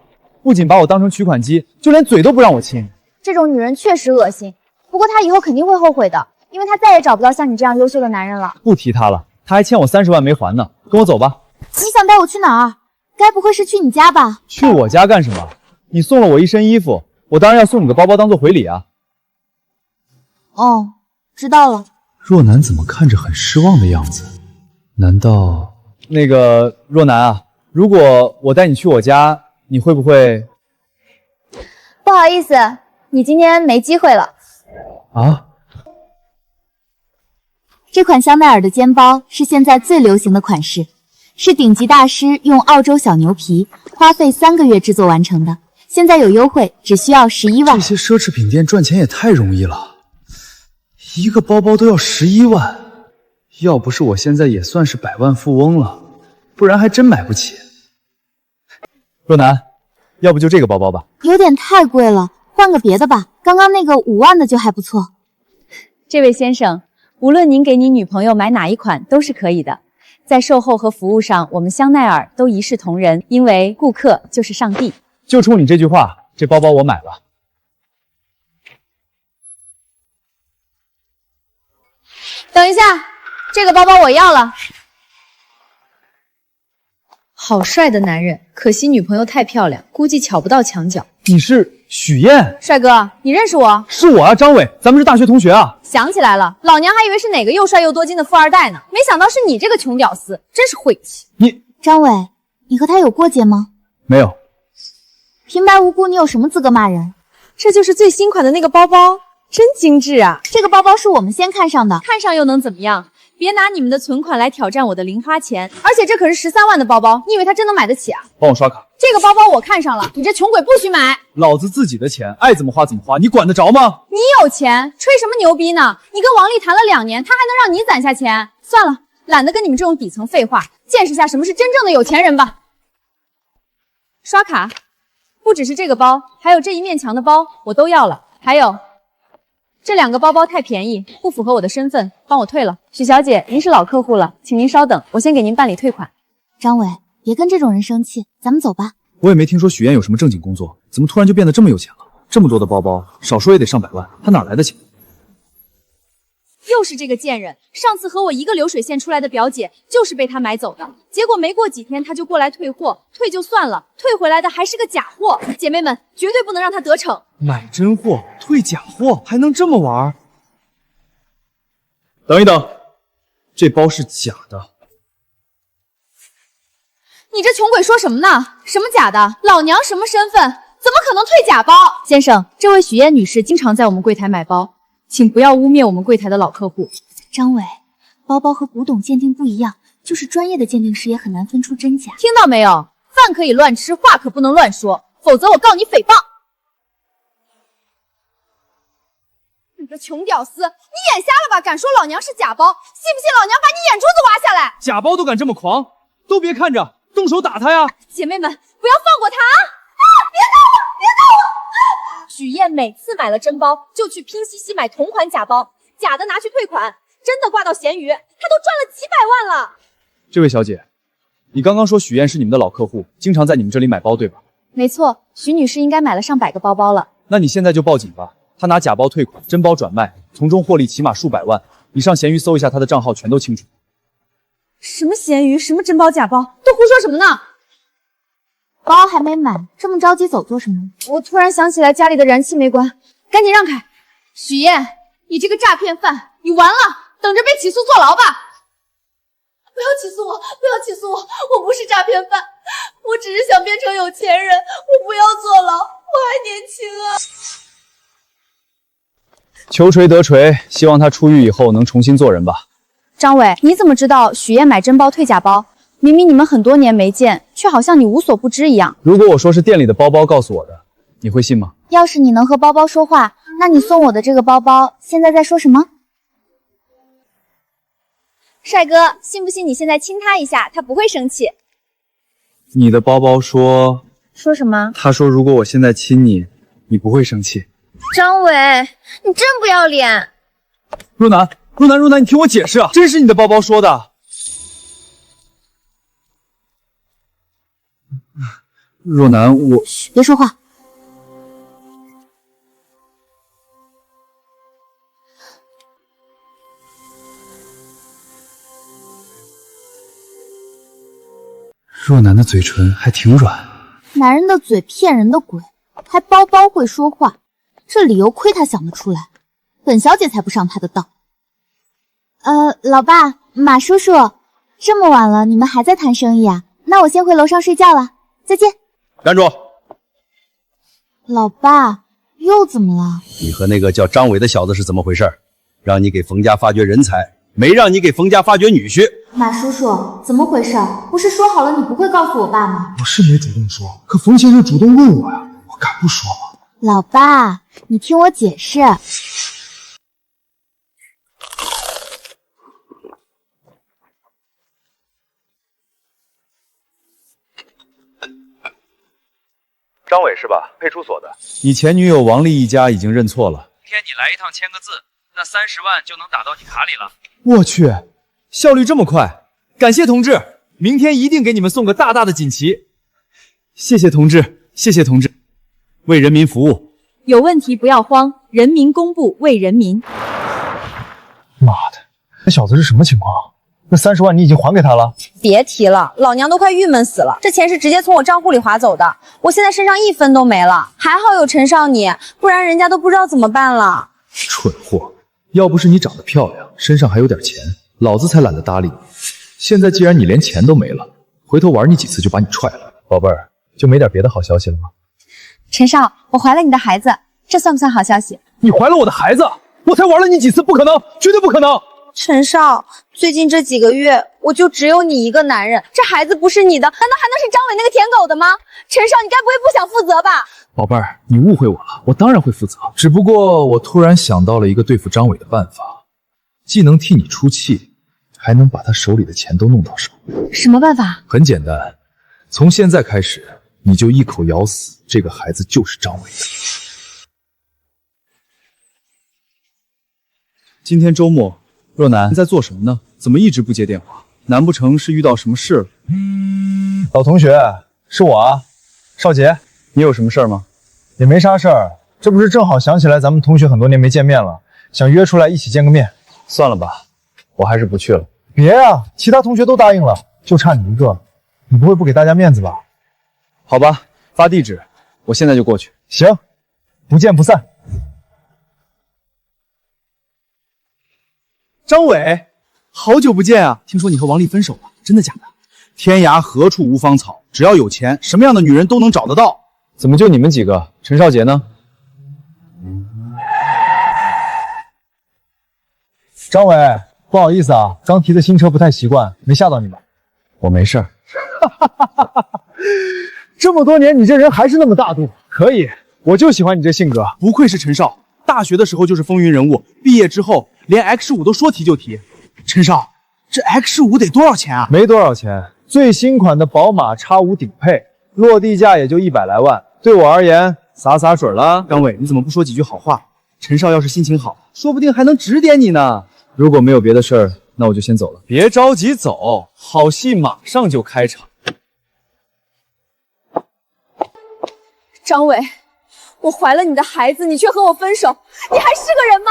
不仅把我当成取款机，就连嘴都不让我亲。这种女人确实恶心，不过她以后肯定会后悔的，因为她再也找不到像你这样优秀的男人了。不提她了，她还欠我30万没还呢。跟我走吧。你想带我去哪儿？该不会是去你家吧？去我家干什么？你送了我一身衣服，我当然要送你个包包当做回礼啊。哦，知道了。若男怎么看着很失望的样子？难道……那个若男啊，如果我带你去我家，你会不会……不好意思，你今天没机会了。啊？这款香奈儿的肩包是现在最流行的款式，是顶级大师用澳洲小牛皮花费3个月制作完成的，现在有优惠，只需要11万。这些奢侈品店赚钱也太容易了，一个包包都要11万，要不是我现在也算是百万富翁了，不然还真买不起。若男，要不就这个包包吧？有点太贵了，换个别的吧。刚刚那个5万的就还不错。这位先生，无论您给你女朋友买哪一款都是可以的。在售后和服务上，我们香奈儿都一视同仁，因为顾客就是上帝。就冲你这句话，这包包我买了。等一下，这个包包我要了。好帅的男人，可惜女朋友太漂亮，估计抢不到墙角。你是许燕？帅哥，你认识我？是我啊，张伟，咱们是大学同学啊。想起来了，老娘还以为是哪个又帅又多金的富二代呢，没想到是你这个穷屌丝，真是晦气。张伟，你和他有过节吗？没有。平白无故，你有什么资格骂人？这就是最新款的那个包包，真精致啊！这个包包是我们先看上的，看上又能怎么样？别拿你们的存款来挑战我的零花钱，而且这可是13万的包包，你以为他真能买得起啊？帮我刷卡。这个包包我看上了，你这穷鬼不许买！老子自己的钱，爱怎么花怎么花，你管得着吗？你有钱，吹什么牛逼呢？你跟王丽谈了2年，他还能让你攒下钱？算了，懒得跟你们这种底层废话，见识下什么是真正的有钱人吧。刷卡。不只是这个包，还有这一面墙的包，我都要了。还有这2个包包太便宜，不符合我的身份，帮我退了。许小姐，您是老客户了，请您稍等，我先给您办理退款。张伟，别跟这种人生气，咱们走吧。我也没听说许燕有什么正经工作，怎么突然就变得这么有钱了？这么多的包包，少说也得上百万，她哪来的钱？又是这个贱人，上次和我一个流水线出来的表姐，就是被他买走的。结果没过几天，他就过来退货，退就算了，退回来的还是个假货。姐妹们，绝对不能让他得逞。买真货，退假货，还能这么玩？等一等，这包是假的。你这穷鬼说什么呢？什么假的？老娘什么身份？怎么可能退假包？先生，这位许燕女士经常在我们柜台买包，请不要污蔑我们柜台的老客户。张伟，包包和古董鉴定不一样，就是专业的鉴定师也很难分出真假。听到没有？饭可以乱吃，话可不能乱说，否则我告你诽谤。你这穷屌丝，你眼瞎了吧？敢说老娘是假包，信不信老娘把你眼珠子挖下来？假包都敢这么狂，都别看着，动手打他呀！姐妹们，不要放过他啊！别打我！别打我！许燕每次买了真包，就去拼夕夕买同款假包，假的拿去退款，真的挂到闲鱼，她都赚了几百万了。这位小姐，你刚刚说许燕是你们的老客户，经常在你们这里买包，对吧？没错，许女士应该买了上百个包包了。那你现在就报警吧，她拿假包退款，真包转卖，从中获利起码数百万。你上闲鱼搜一下她的账号，全都清楚。什么闲鱼，什么真包假包，都胡说什么呢？包还没买，这么着急走做什么？我突然想起来家里的燃气没关，赶紧让开。许燕，你这个诈骗犯，你完了，等着被起诉坐牢吧！不要起诉我，不要起诉我，我不是诈骗犯，我只是想变成有钱人，我不要坐牢，我还年轻啊。求锤得锤，希望他出狱以后能重新做人吧。张伟，你怎么知道许燕买真包退假包？明明你们很多年没见，却好像你无所不知一样。如果我说是店里的包包告诉我的，你会信吗？要是你能和包包说话，那你送我的这个包包现在在说什么？帅哥，信不信你现在亲他一下，他不会生气。你的包包说什么？他说如果我现在亲你，你不会生气。张伟，你真不要脸！若楠，你听我解释啊，真是你的包包说的。若楠，我……别说话。若楠的嘴唇还挺软。男人的嘴骗人的鬼，还包包会说话，这理由亏他想得出来。本小姐才不上他的当。老爸，马叔叔，这么晚了，你们还在谈生意啊？那我先回楼上睡觉了，再见。站住！老爸，又怎么了？你和那个叫张伟的小子是怎么回事？让你给冯家发掘人才，没让你给冯家发掘女婿。马叔叔，怎么回事？不是说好了你不会告诉我爸吗？我是没主动说，可冯先生主动问我呀，我敢不说吗？老爸，你听我解释。张伟是吧？配出所的。你前女友王丽一家已经认错了。明天你来一趟签个字，那30万就能打到你卡里了。我去，效率这么快，感谢同志，明天一定给你们送个大大的锦旗。谢谢同志，谢谢同志，为人民服务。有问题不要慌，人民公布为人民。妈的，那小子是什么情况？那30万你已经还给他了？别提了，老娘都快郁闷死了。这钱是直接从我账户里划走的，我现在身上1分都没了。还好有陈少你，不然人家都不知道怎么办了。蠢货，要不是你长得漂亮，身上还有点钱，老子才懒得搭理你。现在既然你连钱都没了，回头玩你几次就把你踹了。宝贝儿，就没点别的好消息了吗？陈少，我怀了你的孩子，这算不算好消息？你怀了我的孩子？我才玩了你几次，不可能，绝对不可能！陈少，最近这几个月我就只有你一个男人，这孩子不是你的，难道还能是张伟那个舔狗的吗？陈少，你该不会不想负责吧？宝贝儿，你误会我了，我当然会负责。只不过我突然想到了一个对付张伟的办法，既能替你出气，还能把他手里的钱都弄到手。什么办法？很简单，从现在开始，你就一口咬死这个孩子就是张伟的。今天周末，若楠你在做什么呢？怎么一直不接电话？难不成是遇到什么事了？老同学，是我啊，少杰。你有什么事儿吗？也没啥事儿，这不是正好想起来咱们同学很多年没见面了，想约出来一起见个面。算了吧，我还是不去了。别啊，其他同学都答应了，就差你一个，你不会不给大家面子吧？好吧，发地址，我现在就过去。行，不见不散。张伟，好久不见啊！听说你和王丽分手了，真的假的？天涯何处无芳草，只要有钱，什么样的女人都能找得到。怎么就你们几个？陈少杰呢？张伟，不好意思啊，刚提的新车不太习惯，没吓到你吧？我没事儿。这么多年，你这人还是那么大度，可以，我就喜欢你这性格。不愧是陈少，大学的时候就是风云人物，毕业之后连 X5 都说提就提。陈少，这 X5 得多少钱啊？没多少钱，最新款的宝马 X5 顶配，落地价也就100来万，对我而言洒水了。张伟，你怎么不说几句好话？陈少要是心情好，说不定还能指点你呢。如果没有别的事儿，那我就先走了。别着急走，好戏马上就开场。张伟，我怀了你的孩子，你却和我分手，你还是个人吗？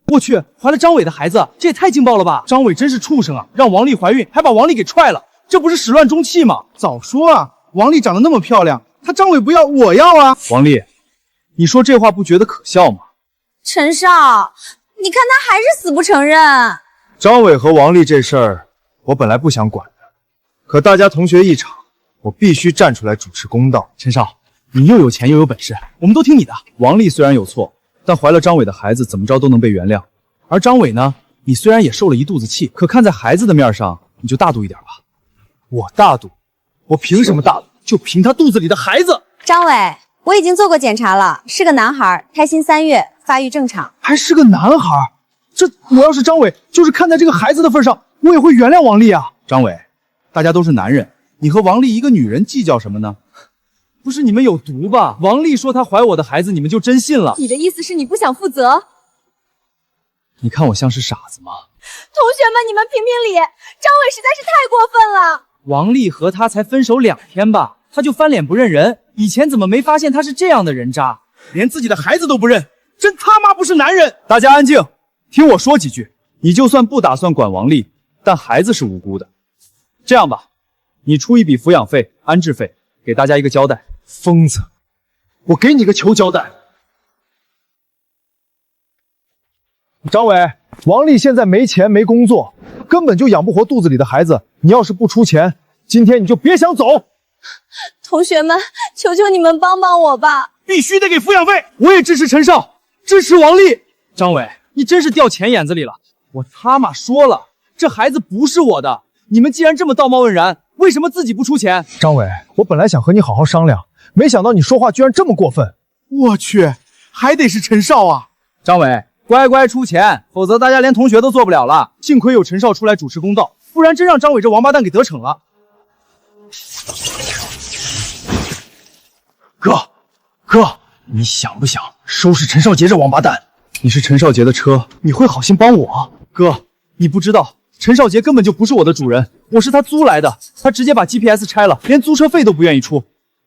我去，怀了张伟的孩子，这也太劲爆了吧！张伟真是畜生啊，让王丽怀孕，还把王丽给踹了，这不是始乱终弃吗？早说啊！王丽长得那么漂亮，她张伟不要，我要啊！王丽，你说这话不觉得可笑吗？陈少，你看他还是死不承认。张伟和王丽这事儿，我本来不想管的，可大家同学一场，我必须站出来主持公道。陈少，你又有钱又有本事，我们都听你的。王丽虽然有错，但怀了张伟的孩子，怎么着都能被原谅。而张伟呢，你虽然也受了一肚子气，可看在孩子的面上，你就大度一点吧。我大度？我凭什么大度？就凭他肚子里的孩子。张伟，我已经做过检查了，是个男孩，胎心3月，发育正常。还是个男孩？这我要是张伟，就是看在这个孩子的份上，我也会原谅王丽啊。张伟，大家都是男人，你和王丽一个女人计较什么呢？不是你们有毒吧？王丽说她怀我的孩子，你们就真信了？你的意思是你不想负责？你看我像是傻子吗？同学们，你们评评理，张伟实在是太过分了。王丽和他才分手2天吧，他就翻脸不认人，以前怎么没发现他是这样的人渣？连自己的孩子都不认，真他妈不是男人！大家安静，听我说几句。你就算不打算管王丽，但孩子是无辜的。这样吧，你出一笔抚养费、安置费，给大家一个交代。疯子，我给你个球交代。张伟，王丽现在没钱没工作，根本就养不活肚子里的孩子。你要是不出钱，今天你就别想走。同学们，求求你们帮帮我吧！必须得给抚养费。我也支持陈少，支持王丽。张伟，你真是掉钱眼子里了。我他妈说了，这孩子不是我的。你们既然这么道貌岸然，为什么自己不出钱？张伟，我本来想和你好好商量，没想到你说话居然这么过分。我去，还得是陈少啊！张伟，乖乖出钱，否则大家连同学都做不了了。幸亏有陈少出来主持公道，不然真让张伟这王八蛋给得逞了。哥，你想不想收拾陈少杰这王八蛋？你是陈少杰的车，你会好心帮我？哥，你不知道，陈少杰根本就不是我的主人，我是他租来的。他直接把 GPS 拆了，连租车费都不愿意出，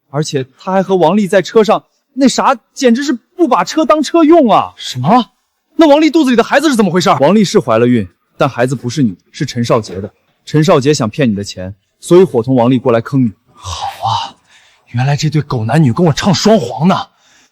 而且他还和王丽在车上那啥，简直是不把车当车用啊！什么？那王丽肚子里的孩子是怎么回事？王丽是怀了孕，但孩子不是你的，是陈少杰的。陈少杰想骗你的钱，所以伙同王丽过来坑你。好啊，原来这对狗男女跟我唱双簧呢。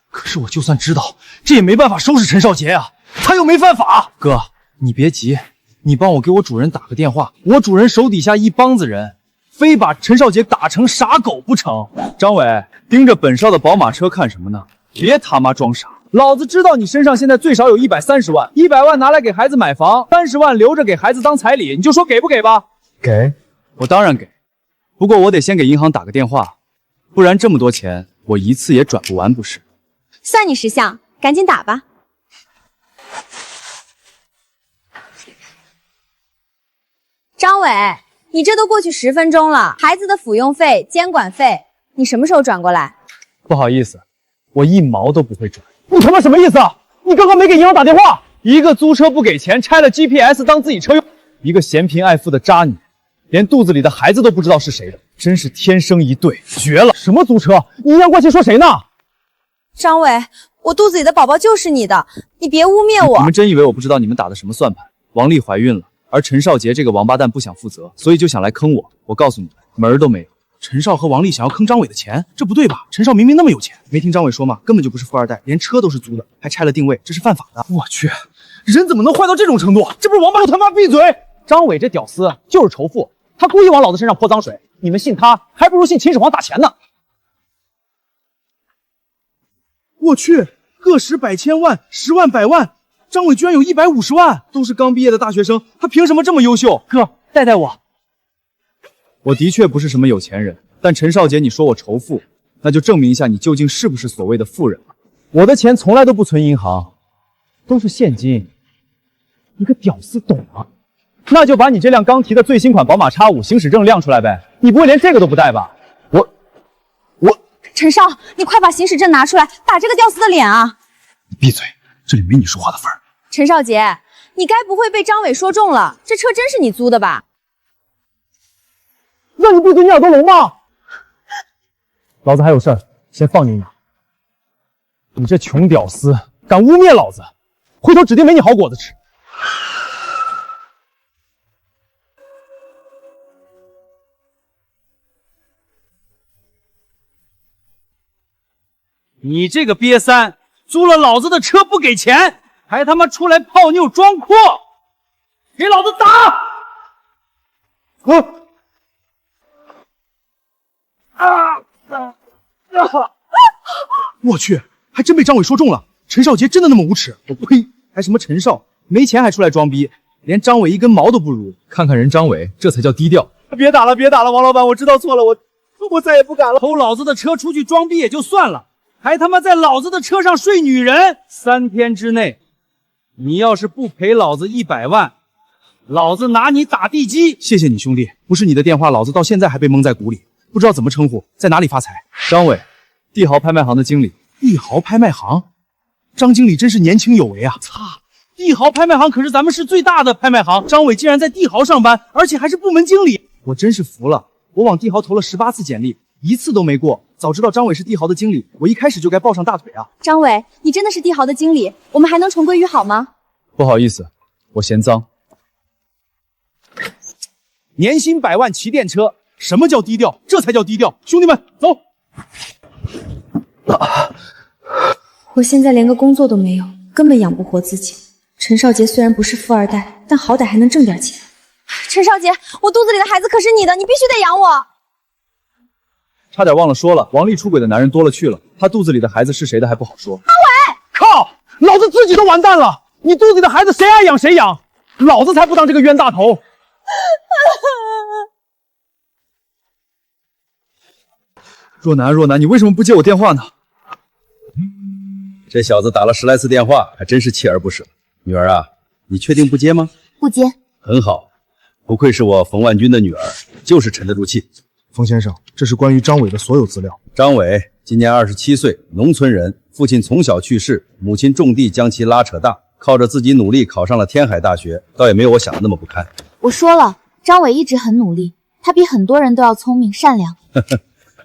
可是我就算知道，这也没办法收拾陈少杰啊，他又没犯法。哥，你别急，你帮我给我主人打个电话，我主人手底下一帮子人，非把陈少杰打成傻狗不成。张伟，盯着本少的宝马车看什么呢？别他妈装傻！老子知道你身上现在最少有130万，100万拿来给孩子买房，30万留着给孩子当彩礼，你就说给不给吧？给，我当然给。不过我得先给银行打个电话，不然这么多钱我一次也转不完不是？算你识相，赶紧打吧。张伟，你这都过去10分钟了，孩子的抚用费、监管费，你什么时候转过来？不好意思，我1毛都不会转。你他妈什么意思啊？你刚刚没给银行打电话？一个租车不给钱，拆了 GPS 当自己车用，一个嫌贫爱富的渣女，连肚子里的孩子都不知道是谁的，真是天生一对，绝了！什么租车？你阴阳怪气说谁呢？张伟，我肚子里的宝宝就是你的，你别污蔑我。你们真以为我不知道你们打的什么算盘？王丽怀孕了，而陈少杰这个王八蛋不想负责，所以就想来坑我。我告诉你们，门儿都没有。陈少和王丽想要坑张伟的钱，这不对吧？陈少明明那么有钱，没听张伟说吗？根本就不是富二代，连车都是租的，还拆了定位，这是犯法的。我去，人怎么能坏到这种程度？这不是王八！我他妈闭嘴！张伟这屌丝就是仇富，他故意往老子身上泼脏水，你们信他，还不如信秦始皇打钱呢。我去，个十百千万，10万百万，张伟居然有150万，都是刚毕业的大学生，他凭什么这么优秀？哥，带带我。我的确不是什么有钱人，但陈少杰，你说我仇富，那就证明一下你究竟是不是所谓的富人了。我的钱从来都不存银行，都是现金。你个屌丝懂吗？那就把你这辆刚提的最新款宝马 X5 行驶证亮出来呗。你不会连这个都不带吧？陈少，你快把行驶证拿出来，打这个屌丝的脸啊！你闭嘴，这里没你说话的份儿。陈少杰，你该不会被张伟说中了？这车真是你租的吧？让你闭嘴，你耳朵聋吗？老子还有事儿，先放你一马。你这穷屌丝，敢污蔑老子，回头指定没你好果子吃。你这个瘪三，租了老子的车不给钱，还他妈出来泡妞装阔，给老子打！我去，还真被张伟说中了。陈少杰真的那么无耻？我呸！还什么陈少，没钱还出来装逼，连张伟一根毛都不如。看看人张伟，这才叫低调。别打了，别打了，王老板，我知道错了，我再也不敢了。偷老子的车出去装逼也就算了，还他妈在老子的车上睡女人！3天之内，你要是不赔老子100万，老子拿你打地基！谢谢你兄弟，不是你的电话，老子到现在还被蒙在鼓里，不知道怎么称呼，在哪里发财？张伟，帝豪拍卖行的经理。帝豪拍卖行，张经理真是年轻有为啊！操，帝豪拍卖行可是咱们市最大的拍卖行，张伟竟然在帝豪上班，而且还是部门经理，我真是服了。我往帝豪投了18次简历，1次都没过。早知道张伟是帝豪的经理，我一开始就该抱上大腿啊！张伟，你真的是帝豪的经理，我们还能重归于好吗？不好意思，我嫌脏。年薪100万骑电车，什么叫低调？这才叫低调！兄弟们，走！我现在连个工作都没有，根本养不活自己。陈少杰虽然不是富二代，但好歹还能挣点钱。陈少杰，我肚子里的孩子可是你的，你必须得养我。差点忘了说了，王丽出轨的男人多了去了，她肚子里的孩子是谁的还不好说。阿伟，靠，老子自己都完蛋了，你肚子里的孩子谁爱养谁养，老子才不当这个冤大头。若楠，若楠，你为什么不接我电话呢？这小子打了10来次电话，还真是锲而不舍。女儿啊，你确定不接吗？不接。很好，不愧是我冯万军的女儿，就是沉得住气。冯先生，这是关于张伟的所有资料。张伟今年27岁，农村人，父亲从小去世，母亲种地将其拉扯大，靠着自己努力考上了天海大学，倒也没有我想的那么不堪。我说了，张伟一直很努力，他比很多人都要聪明善良。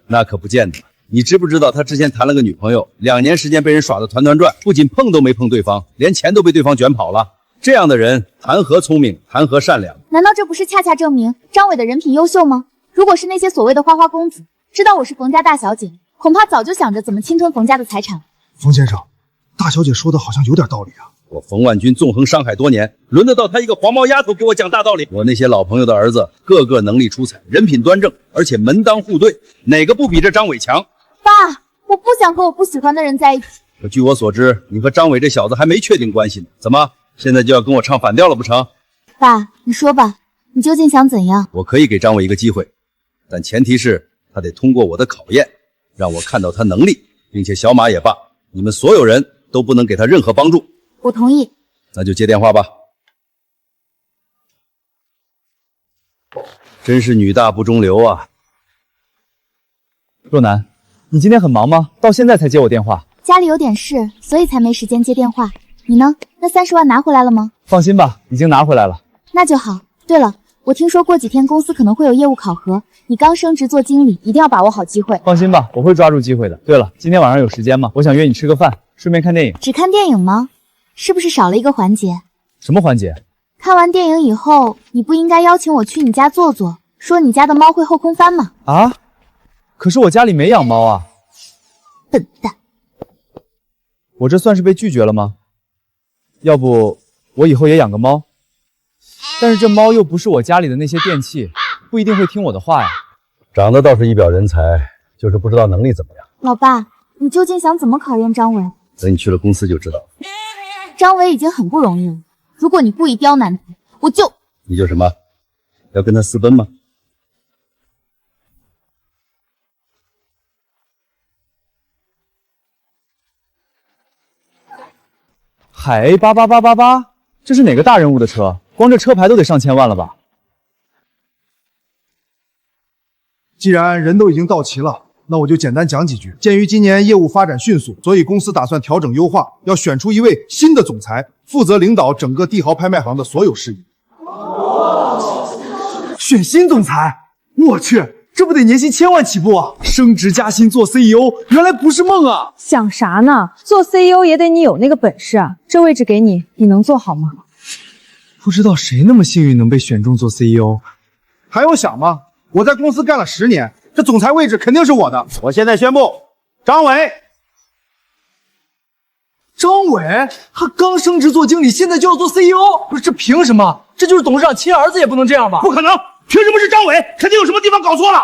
那可不见得。你知不知道他之前谈了个女朋友，2年时间被人耍得团团转，不仅碰都没碰对方，连钱都被对方卷跑了。这样的人谈何聪明，谈何善良？难道这不是恰恰证明张伟的人品优秀吗？如果是那些所谓的花花公子，知道我是冯家大小姐，恐怕早就想着怎么侵吞冯家的财产。冯先生，大小姐说的好像有点道理啊。我冯万军纵横上海多年，轮得到他一个黄毛丫头给我讲大道理？我那些老朋友的儿子，个个能力出彩，人品端正，而且门当户对，哪个不比这张伟强？爸，我不想和我不喜欢的人在一起。可据我所知，你和张伟这小子还没确定关系呢，怎么现在就要跟我唱反调了不成？爸，你说吧，你究竟想怎样？我可以给张伟一个机会，但前提是他得通过我的考验，让我看到他能力，并且小马也罢，你们所有人都不能给他任何帮助。我同意。那就接电话吧。真是女大不中留啊。若楠，你今天很忙吗？到现在才接我电话？家里有点事，所以才没时间接电话。你呢？那30万拿回来了吗？放心吧，已经拿回来了。那就好。对了，我听说过几天公司可能会有业务考核，你刚升职做经理，一定要把握好机会。放心吧，我会抓住机会的。对了，今天晚上有时间吗？我想约你吃个饭，顺便看电影。只看电影吗？是不是少了一个环节？什么环节？看完电影以后，你不应该邀请我去你家坐坐，说你家的猫会后空翻吗？啊？可是我家里没养猫啊。笨蛋！我这算是被拒绝了吗？要不我以后也养个猫？但是这猫又不是我家里的那些电器，不一定会听我的话呀。长得倒是一表人才，就是不知道能力怎么样。老爸，你究竟想怎么考验张伟？等你去了公司就知道了。张伟已经很不容易了，如果你不以刁难他，我就……你就什么？要跟他私奔吗？海 A 88888，这是哪个大人物的车？光这车牌都得上千万了吧？既然人都已经到齐了，那我就简单讲几句。鉴于今年业务发展迅速，所以公司打算调整优化，要选出一位新的总裁，负责领导整个帝豪拍卖行的所有事宜。选新总裁？我去，这不得年薪1000万起步啊！升职加薪做 CEO， 原来不是梦啊！想啥呢？做 CEO 也得你有那个本事啊！这位置给你，你能做好吗？不知道谁那么幸运能被选中做 CEO。还用想吗？我在公司干了10年，这总裁位置肯定是我的。我现在宣布，张伟张伟，他刚升职做经理，现在就要做 CEO， 不是这凭什么？这就是董事长亲儿子也不能这样吧？不可能，凭什么是张伟？肯定有什么地方搞错了。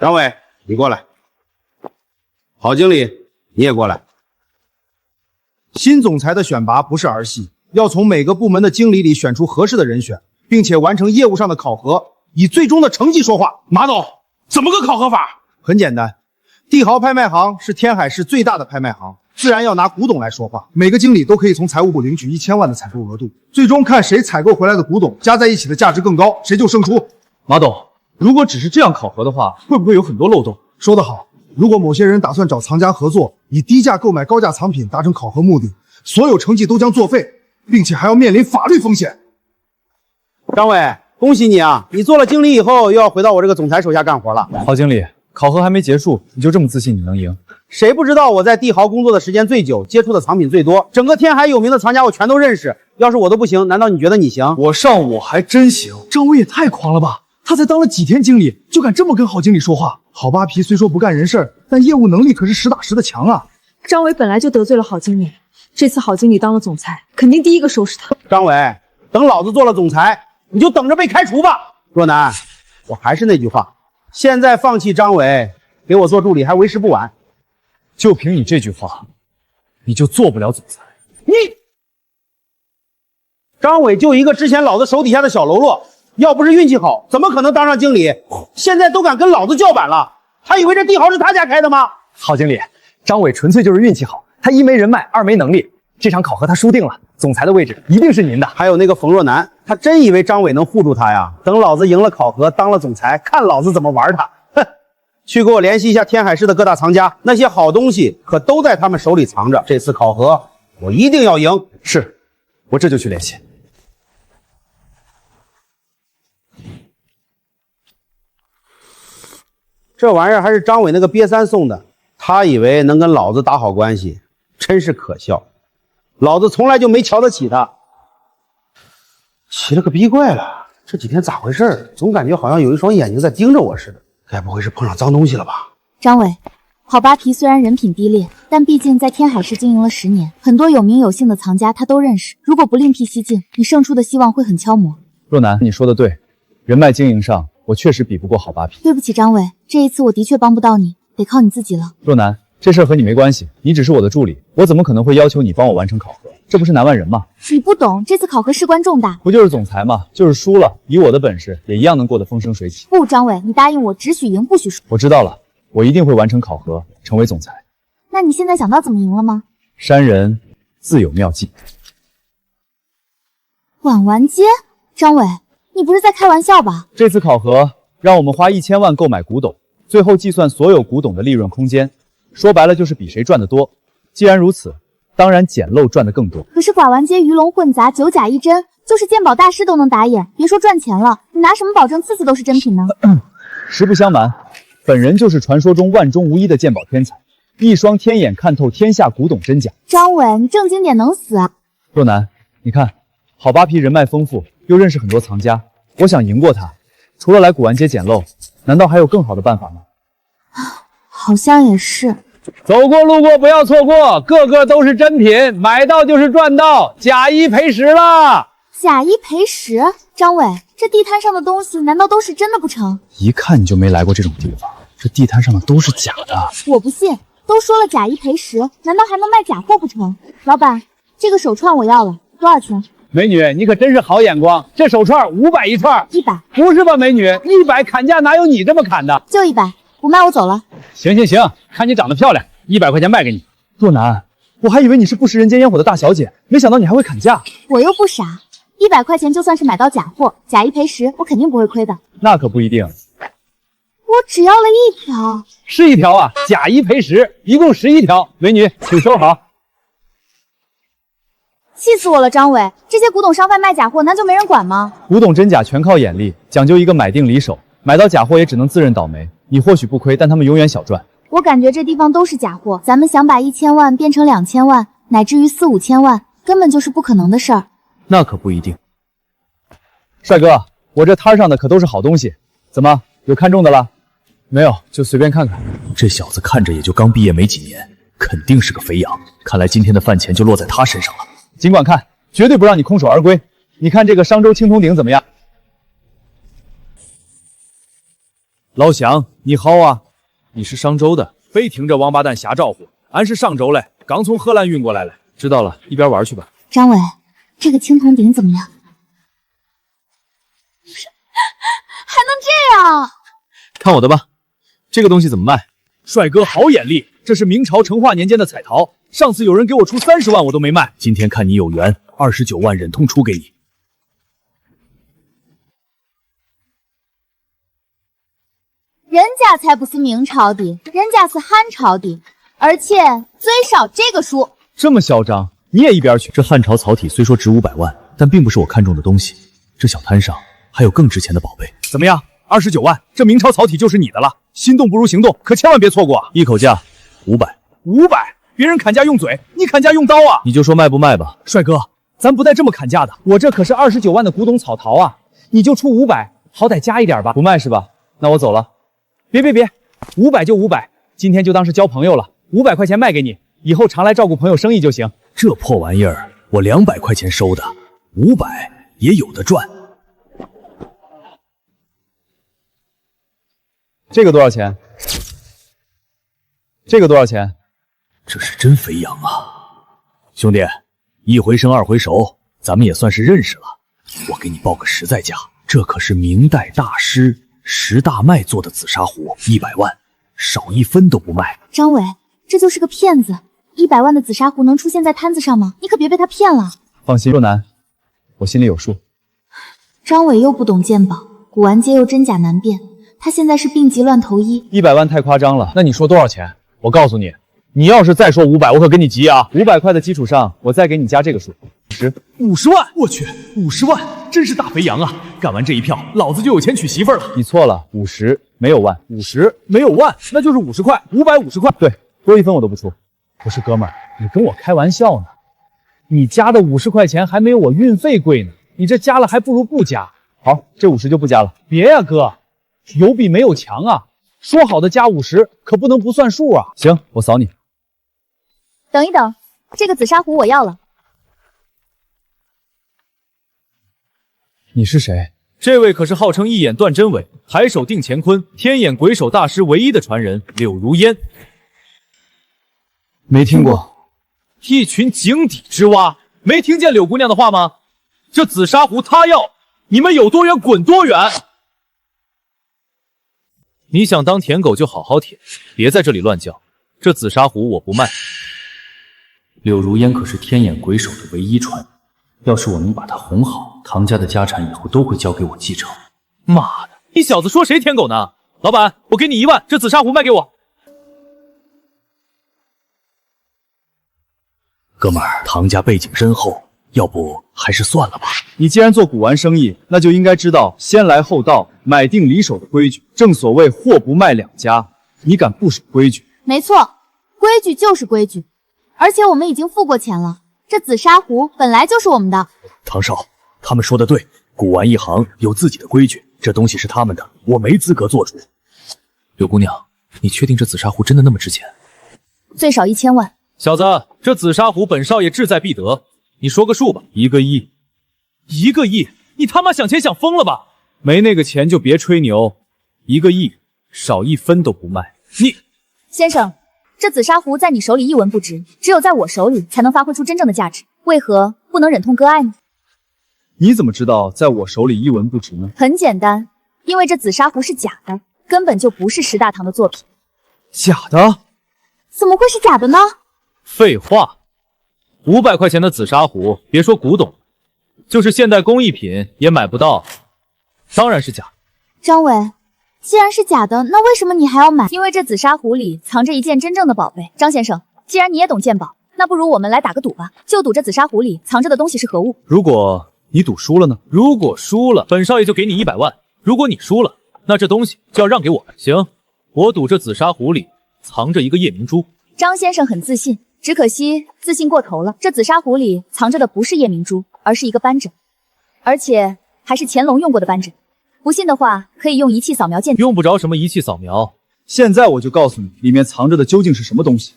张伟，你过来。郝经理，你也过来。新总裁的选拔不是儿戏，要从每个部门的经理里选出合适的人选，并且完成业务上的考核，以最终的成绩说话。马总，怎么个考核法？很简单，帝豪拍卖行是天海市最大的拍卖行，自然要拿古董来说话。每个经理都可以从财务部领取1000万的采购额度，最终看谁采购回来的古董加在一起的价值更高，谁就胜出。马董，如果只是这样考核的话，会不会有很多漏洞？说得好，如果某些人打算找藏家合作，以低价购买高价藏品达成考核目的，所有成绩都将作废，并且还要面临法律风险。张伟，恭喜你啊！你做了经理以后，又要回到我这个总裁手下干活了。郝经理，考核还没结束，你就这么自信你能赢？谁不知道我在帝豪工作的时间最久，接触的藏品最多，整个天海有名的藏家我全都认识。要是我都不行，难道你觉得你行？我上我还真行。张伟也太狂了吧！他才当了几天经理，就敢这么跟郝经理说话。郝扒皮虽说不干人事，但业务能力可是实打实的强啊。张伟本来就得罪了郝经理，这次郝经理当了总裁，肯定第一个收拾他。张伟，等老子做了总裁，你就等着被开除吧。若楠，我还是那句话，现在放弃张伟，给我做助理还为时不晚。就凭你这句话，你就做不了总裁。你张伟就一个之前老子手底下的小喽啰，要不是运气好，怎么可能当上经理？现在都敢跟老子叫板了，他以为这帝豪是他家开的吗？郝经理，张伟纯粹就是运气好，他一没人脉，二没能力。这场考核他输定了，总裁的位置一定是您的。还有那个冯若楠，他真以为张伟能护住他呀？等老子赢了考核，当了总裁，看老子怎么玩他！哼！去给我联系一下天海市的各大藏家，那些好东西可都在他们手里藏着。这次考核我一定要赢。是，我这就去联系。这玩意儿还是张伟那个瘪三送的，他以为能跟老子打好关系，真是可笑。老子从来就没瞧得起他。奇了个逼怪了，这几天咋回事？总感觉好像有一双眼睛在盯着我似的。该不会是碰上脏东西了吧？张伟，郝扒皮虽然人品低劣，但毕竟在天海市经营了10年，很多有名有姓的藏家他都认识。如果不另辟蹊径，你胜出的希望会很悄模。若楠，你说的对，人脉经营上我确实比不过郝扒皮。对不起，张伟，这一次我的确帮不到你，得靠你自己了。若楠，这事儿和你没关系，你只是我的助理，我怎么可能会要求你帮我完成考核？这不是难为人吗？你不懂，这次考核事关重大。不就是总裁吗？就是输了，以我的本事也一样能过得风生水起。不，张伟，你答应我只许赢不许输。我知道了，我一定会完成考核，成为总裁。那你现在想到怎么赢了吗？山人自有妙计。碗丸街？张伟，你不是在开玩笑吧？这次考核让我们花1000万购买古董，最后计算所有古董的利润空间，说白了就是比谁赚得多。既然如此，当然捡漏赚得更多。可是寡丸街鱼龙混杂，9假1真，就是鉴宝大师都能打眼，别说赚钱了，你拿什么保证次次都是真品呢？实不相瞒，本人就是传说中万中无一的鉴宝天才，一双天眼看透天下古董真假。张伟，你正经点能死啊！若楠，你看，郝扒皮人脉丰富，又认识很多藏家，我想赢过他，除了来古玩街捡漏，难道还有更好的办法吗？好像也是。走过路过不要错过，个个都是真品，买到就是赚到，假一赔10了。假一赔10？张伟，这地摊上的东西难道都是真的不成？一看你就没来过这种地方，这地摊上的都是假的。我不信，都说了假一赔10，难道还能卖假货不成？老板，这个手串我要了，多少钱？美女，你可真是好眼光，这手串500一串。100？不是吧，美女，100砍价哪有你这么砍的？就100，不卖我走了。行，看你长得漂亮，100块钱卖给你。若楠，我还以为你是不食人间烟火的大小姐，没想到你还会砍价。我又不傻，100块钱就算是买到假货，假一赔10，我肯定不会亏的。那可不一定。我只要了1条。是1条啊，假一赔10，一共11条。美女，请收好。气死我了，张伟，这些古董商贩卖假货，难就没人管吗？古董真假全靠眼力，讲究一个买定离手，买到假货也只能自认倒霉。你或许不亏，但他们永远小赚。我感觉这地方都是假货，咱们想把1000万变成2000万，乃至于4、5千万，根本就是不可能的事儿。那可不一定。帅哥，我这摊上的可都是好东西，怎么有看中的了？没有，就随便看看。这小子看着也就刚毕业没几年，肯定是个肥羊。看来今天的饭钱就落在他身上了。尽管看，绝对不让你空手而归。你看这个商周青铜鼎怎么样？老乡，你好啊，你是商周的，别听这王八蛋瞎招呼，俺是上周嘞，刚从荷兰运过来嘞。知道了，一边玩去吧。张伟，这个青铜鼎怎么样？还能这样？看我的吧，这个东西怎么卖？帅哥好眼力，这是明朝成化年间的彩陶，上次有人给我出30万我都没卖，今天看你有缘，29万忍痛出给你。人家才不是明朝的，人家是汉朝的，而且最少这个数。这么嚣张，你也一边去！这汉朝草体虽说值500万，但并不是我看中的东西。这小摊上还有更值钱的宝贝。怎么样？29万，这明朝草体就是你的了。心动不如行动，可千万别错过啊！一口价500，别人砍价用嘴，你砍价用刀啊！你就说卖不卖吧。帅哥，咱不带这么砍价的，我这可是29万的古董草陶啊，你就出500，好歹加一点吧。不卖是吧？那我走了。别，500就500，今天就当是交朋友了，500块钱卖给你，以后常来照顾朋友生意就行。这破玩意儿，我200块钱收的，500也有的赚。这个多少钱？这个多少钱？这是真肥羊啊！兄弟，一回生二回熟，咱们也算是认识了。我给你报个实在价，这可是明代大师石大麦做的紫砂壶，100万，少1分都不卖。张伟，这就是个骗子！100万的紫砂壶能出现在摊子上吗？你可别被他骗了。放心，若楠，我心里有数。张伟又不懂鉴宝，古玩界又真假难辨，他现在是病急乱投医。100万太夸张了，那你说多少钱？我告诉你，你要是再说500，我可跟你急啊！500块的基础上，我再给你加这个数，50万！我去，50万，真是大肥羊啊！干完这一票，老子就有钱娶媳妇了。你错了，50没有万，50没有万，那就是50块，550块。对，多1分我都不出。不是哥们儿，你跟我开玩笑呢？你加的50块钱还没有我运费贵呢，你这加了还不如不加。好，这50就不加了。别呀，哥，有比没有强啊！说好的加50，可不能不算数啊！行，我扫你。等一等，这个紫砂壶我要了。你是谁？这位可是号称一眼断真伪，抬手定乾坤，天眼鬼手大师唯一的传人柳如烟。没听过。一群井底之蛙，没听见柳姑娘的话吗？这紫砂壶她要，你们有多远滚多远！你想当舔狗就好好舔，别在这里乱叫。这紫砂壶我不卖。柳如烟可是天眼鬼手的唯一传人，要是我能把她哄好，唐家的家产以后都会交给我继承。妈的，你小子说谁舔狗呢？老板，我给你1万，这紫砂壶卖给我。哥们儿，唐家背景深厚，要不还是算了吧。你既然做古玩生意，那就应该知道先来后到、买定离手的规矩。正所谓货不卖两家，你敢不守规矩？没错，规矩就是规矩。而且我们已经付过钱了，这紫砂壶本来就是我们的。唐少，他们说的对，古玩一行有自己的规矩，这东西是他们的，我没资格做主。柳姑娘，你确定这紫砂壶真的那么值钱？最少1000万。小子，这紫砂壶本少爷志在必得，你说个数吧。1个亿。1个亿？你他妈想钱想疯了吧？没那个钱就别吹牛。1个亿，少1分都不卖。你先生，这紫砂壶在你手里一文不值，只有在我手里才能发挥出真正的价值，为何不能忍痛割爱呢？你怎么知道在我手里一文不值呢？很简单，因为这紫砂壶是假的，根本就不是石大堂的作品。假的？怎么会是假的呢？废话，500块钱的紫砂壶，别说古董，就是现代工艺品也买不到，当然是假。张伟，既然是假的，那为什么你还要买？因为这紫砂壶里藏着一件真正的宝贝。张先生，既然你也懂鉴宝，那不如我们来打个赌吧，就赌这紫砂壶里藏着的东西是何物。如果你赌输了呢？如果输了，本少爷就给你100万；如果你输了，那这东西就要让给我们。行，我赌这紫砂壶里藏着一个夜明珠。张先生很自信，只可惜自信过头了。这紫砂壶里藏着的不是夜明珠，而是一个扳指，而且还是乾隆用过的扳指。不信的话，可以用仪器扫描鉴定。用不着什么仪器扫描，现在我就告诉你，里面藏着的究竟是什么东西。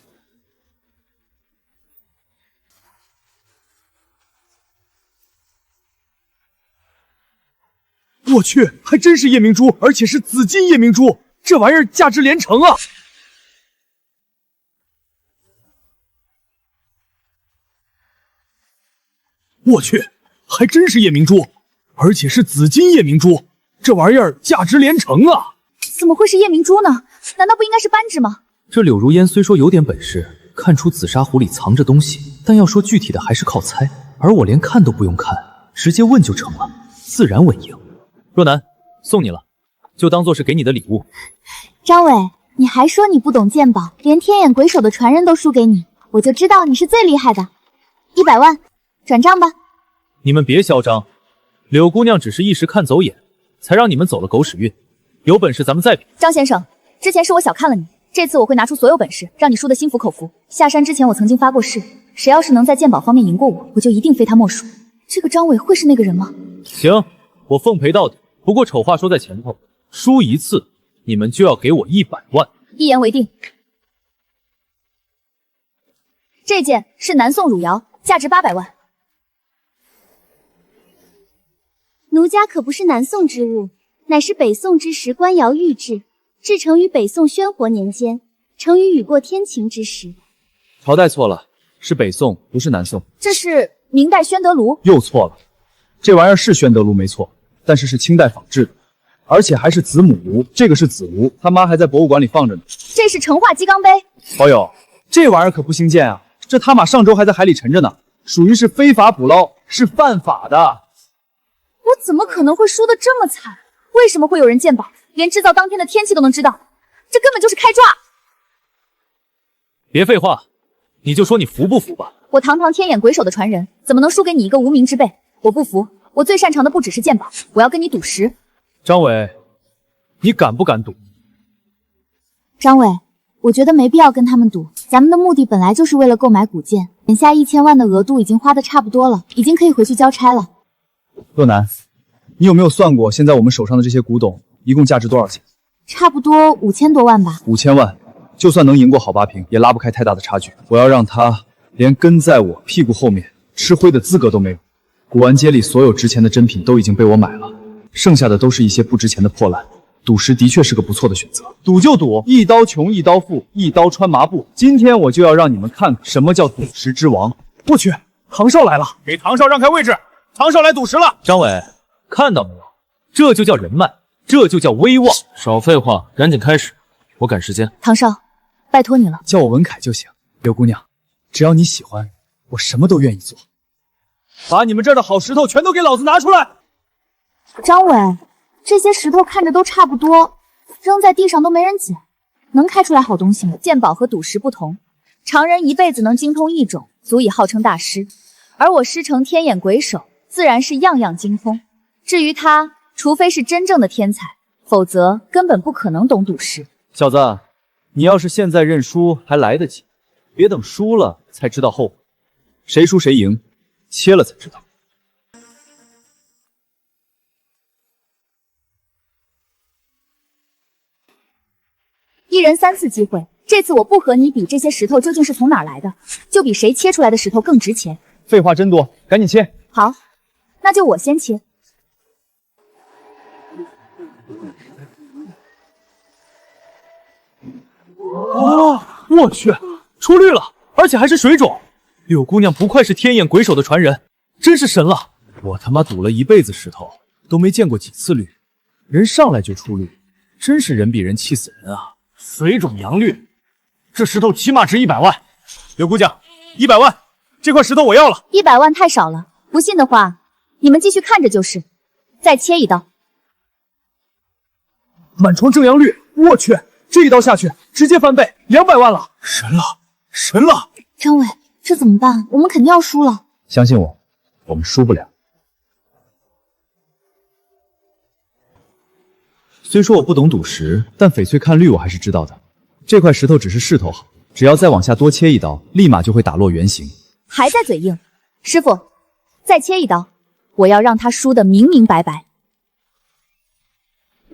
我去，还真是夜明珠，而且是紫金夜明珠，这玩意儿价值连城啊！我去，还真是夜明珠，而且是紫金夜明珠，这玩意儿价值连城啊！怎么会是夜明珠呢？难道不应该是扳指吗？这柳如烟虽说有点本事，看出紫砂壶里藏着东西，但要说具体的还是靠猜，而我连看都不用看，直接问就成了，自然稳赢。若楠，送你了，就当做是给你的礼物。张伟，你还说你不懂鉴宝，连天眼鬼手的传人都输给你，我就知道你是最厉害的。100万，转账吧。你们别嚣张，柳姑娘只是一时看走眼，才让你们走了狗屎运。有本事咱们再比。张先生，之前是我小看了你，这次我会拿出所有本事，让你输得心服口服。下山之前我曾经发过誓，谁要是能在鉴宝方面赢过我，我就一定非他莫属。这个张伟会是那个人吗？行，我奉陪到底。不过丑话说在前头，输一次你们就要给我100万。一言为定。这件是南宋汝窑，价值800万。奴家可不是南宋之物，乃是北宋之时官窑玉制，制成于北宋宣和年间，成于雨过天晴之时。朝代错了，是北宋，不是南宋。这是明代宣德炉。又错了，这玩意儿是宣德炉没错，但是是清代仿制的，而且还是子母炉，这个是子炉，他妈还在博物馆里放着呢。这是成化鸡缸杯。好友，这玩意儿可不兴建啊，这他妈上周还在海里沉着呢，属于是非法捕捞，是犯法的。我怎么可能会输得这么惨？为什么会有人鉴宝，连制造当天的天气都能知道？这根本就是开抓！别废话，你就说你服不服吧。我堂堂天眼鬼手的传人，怎么能输给你一个无名之辈？我不服，我最擅长的不只是鉴宝，我要跟你赌石。张伟，你敢不敢赌？张伟，我觉得没必要跟他们赌，咱们的目的本来就是为了购买古剑，眼下1000万的额度已经花的差不多了，已经可以回去交差了。若楠，你有没有算过现在我们手上的这些古董一共价值多少钱？差不多5000多万吧。5000万，就算能赢过郝八平，也拉不开太大的差距。我要让他连跟在我屁股后面吃灰的资格都没有。古玩街里所有值钱的珍品都已经被我买了，剩下的都是一些不值钱的破烂。赌石的确是个不错的选择。赌就赌，一刀穷一刀富，一刀穿麻布。今天我就要让你们看看什么叫赌石之王。我去，唐少来了，给唐少让开位置，唐少来赌石了。张伟，看到没有？这就叫人脉，这就叫威望。少废话，赶紧开始，我赶时间。唐少，拜托你了，叫我文凯就行。柳姑娘，只要你喜欢，我什么都愿意做。把你们这儿的好石头全都给老子拿出来！张伟，这些石头看着都差不多，扔在地上都没人捡，能开出来好东西吗？鉴宝和赌石不同，常人一辈子能精通一种，足以号称大师，而我师承天眼鬼手，自然是样样精通。至于他，除非是真正的天才，否则根本不可能懂赌石。小子，你要是现在认输还来得及，别等输了才知道后悔。谁输谁赢，切了才知道。一人3次机会，这次我不和你比这些石头究竟是从哪儿来的，就比谁切出来的石头更值钱。废话真多，赶紧切。好，那就我先切。哇，我去，出绿了，而且还是水种。柳姑娘不愧是天眼鬼手的传人，真是神了。我他妈赌了一辈子石头，都没见过几次绿，人上来就出绿，真是人比人气死人啊！水种洋绿，这石头起码值100万。柳姑娘，100万，这块石头我要了。100万太少了，不信的话，你们继续看着就是。再切一刀。满床正阳绿，我去，这一刀下去，直接翻倍，200万了！神了，神了！张伟，这怎么办？我们肯定要输了。相信我，我们输不了。虽说我不懂赌石，但翡翠看绿我还是知道的。这块石头只是势头好，只要再往下多切一刀，立马就会打落原形。还在嘴硬，师傅，再切一刀，我要让他输得明明白白。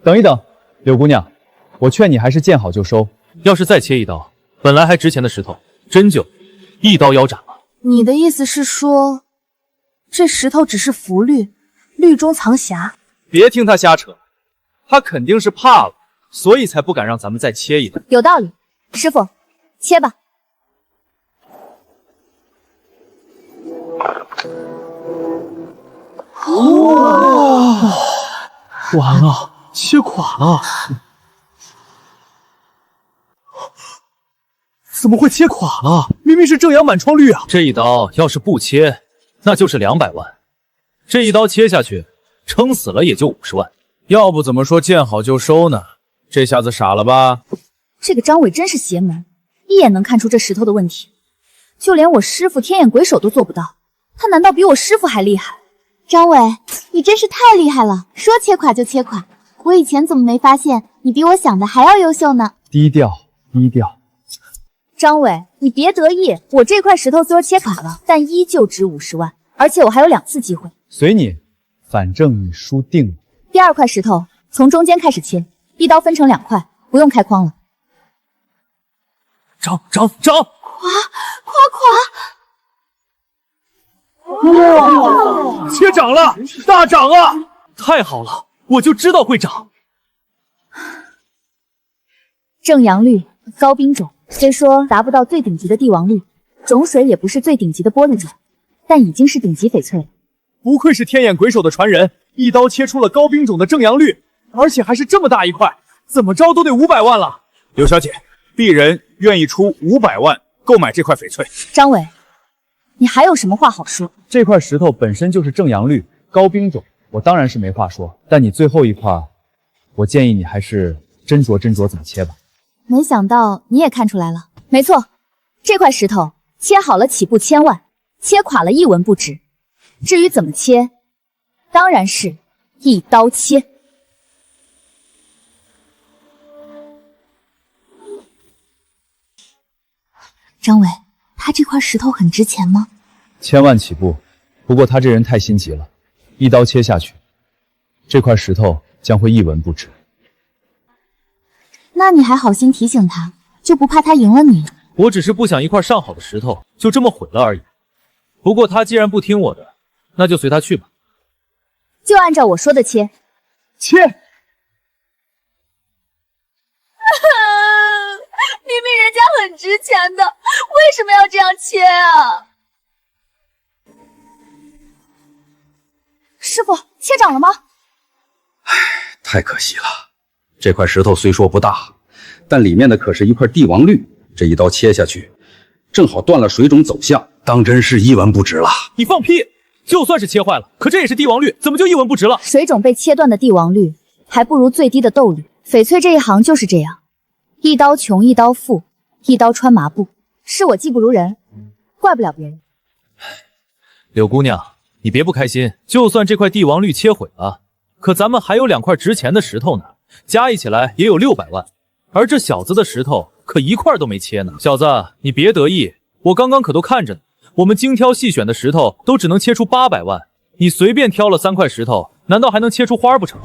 等一等，柳姑娘，我劝你还是见好就收。要是再切一刀，本来还值钱的石头，真就一刀腰斩了。你的意思是说，这石头只是浮绿，绿中藏瑕？别听他瞎扯，他肯定是怕了，所以才不敢让咱们再切一刀。有道理，师傅，切吧。哦，完了，切垮了！怎么会切垮了？明明是正阳满窗率啊！这一刀要是不切，那就是200万。这一刀切下去，撑死了也就50万。要不怎么说见好就收呢？这下子傻了吧？这个张伟真是邪门，一眼能看出这石头的问题，就连我师傅天眼鬼手都做不到，他难道比我师傅还厉害？张伟，你真是太厉害了，说切垮就切垮。我以前怎么没发现你比我想的还要优秀呢？低调，低调。张伟，你别得意，我这块石头虽然切垮了，但依旧值50万，而且我还有2次机会。随你，反正你输定了。第2块石头从中间开始切，一刀分成2块，不用开筐了。涨！哇！切涨了，大涨啊！太好了，我就知道会涨。正阳绿高冰种，虽说达不到最顶级的帝王绿，种水也不是最顶级的玻璃种，但已经是顶级翡翠了。不愧是天眼鬼手的传人，一刀切出了高冰种的正阳绿，而且还是这么大一块，怎么着都得500万了。刘小姐，鄙人愿意出500万购买这块翡翠。张伟，你还有什么话好说？这块石头本身就是正阳绿高冰种，我当然是没话说。但你最后一块，我建议你还是斟酌斟酌怎么切吧。没想到你也看出来了。没错，这块石头切好了起步1000万，切垮了1文不值。至于怎么切，当然是一刀切。张伟，他这块石头很值钱吗？1000万起步，不过他这人太心急了，一刀切下去，这块石头将会1文不值。那你还好心提醒他，就不怕他赢了你？我只是不想一块上好的石头就这么毁了而已。不过他既然不听我的，那就随他去吧。就按照我说的切。切！明明人家很值钱的，为什么要这样切啊？师傅，切涨了吗？太可惜了，这块石头虽说不大，但里面的可是一块帝王绿，这一刀切下去，正好断了水种走向，当真是1文不值了。你放屁！就算是切坏了，可这也是帝王绿，怎么就1文不值了？水种被切断的帝王绿，还不如最低的豆绿。翡翠这一行就是这样，一刀穷，一刀富，一刀穿麻布。是我技不如人，怪不了别人。柳姑娘，你别不开心，就算这块帝王绿切毁了，可咱们还有2块值钱的石头呢，加一起来也有600万。而这小子的石头可一块都没切呢。小子，你别得意，我刚刚可都看着呢。我们精挑细选的石头都只能切出800万，你随便挑了3块石头，难道还能切出花不成？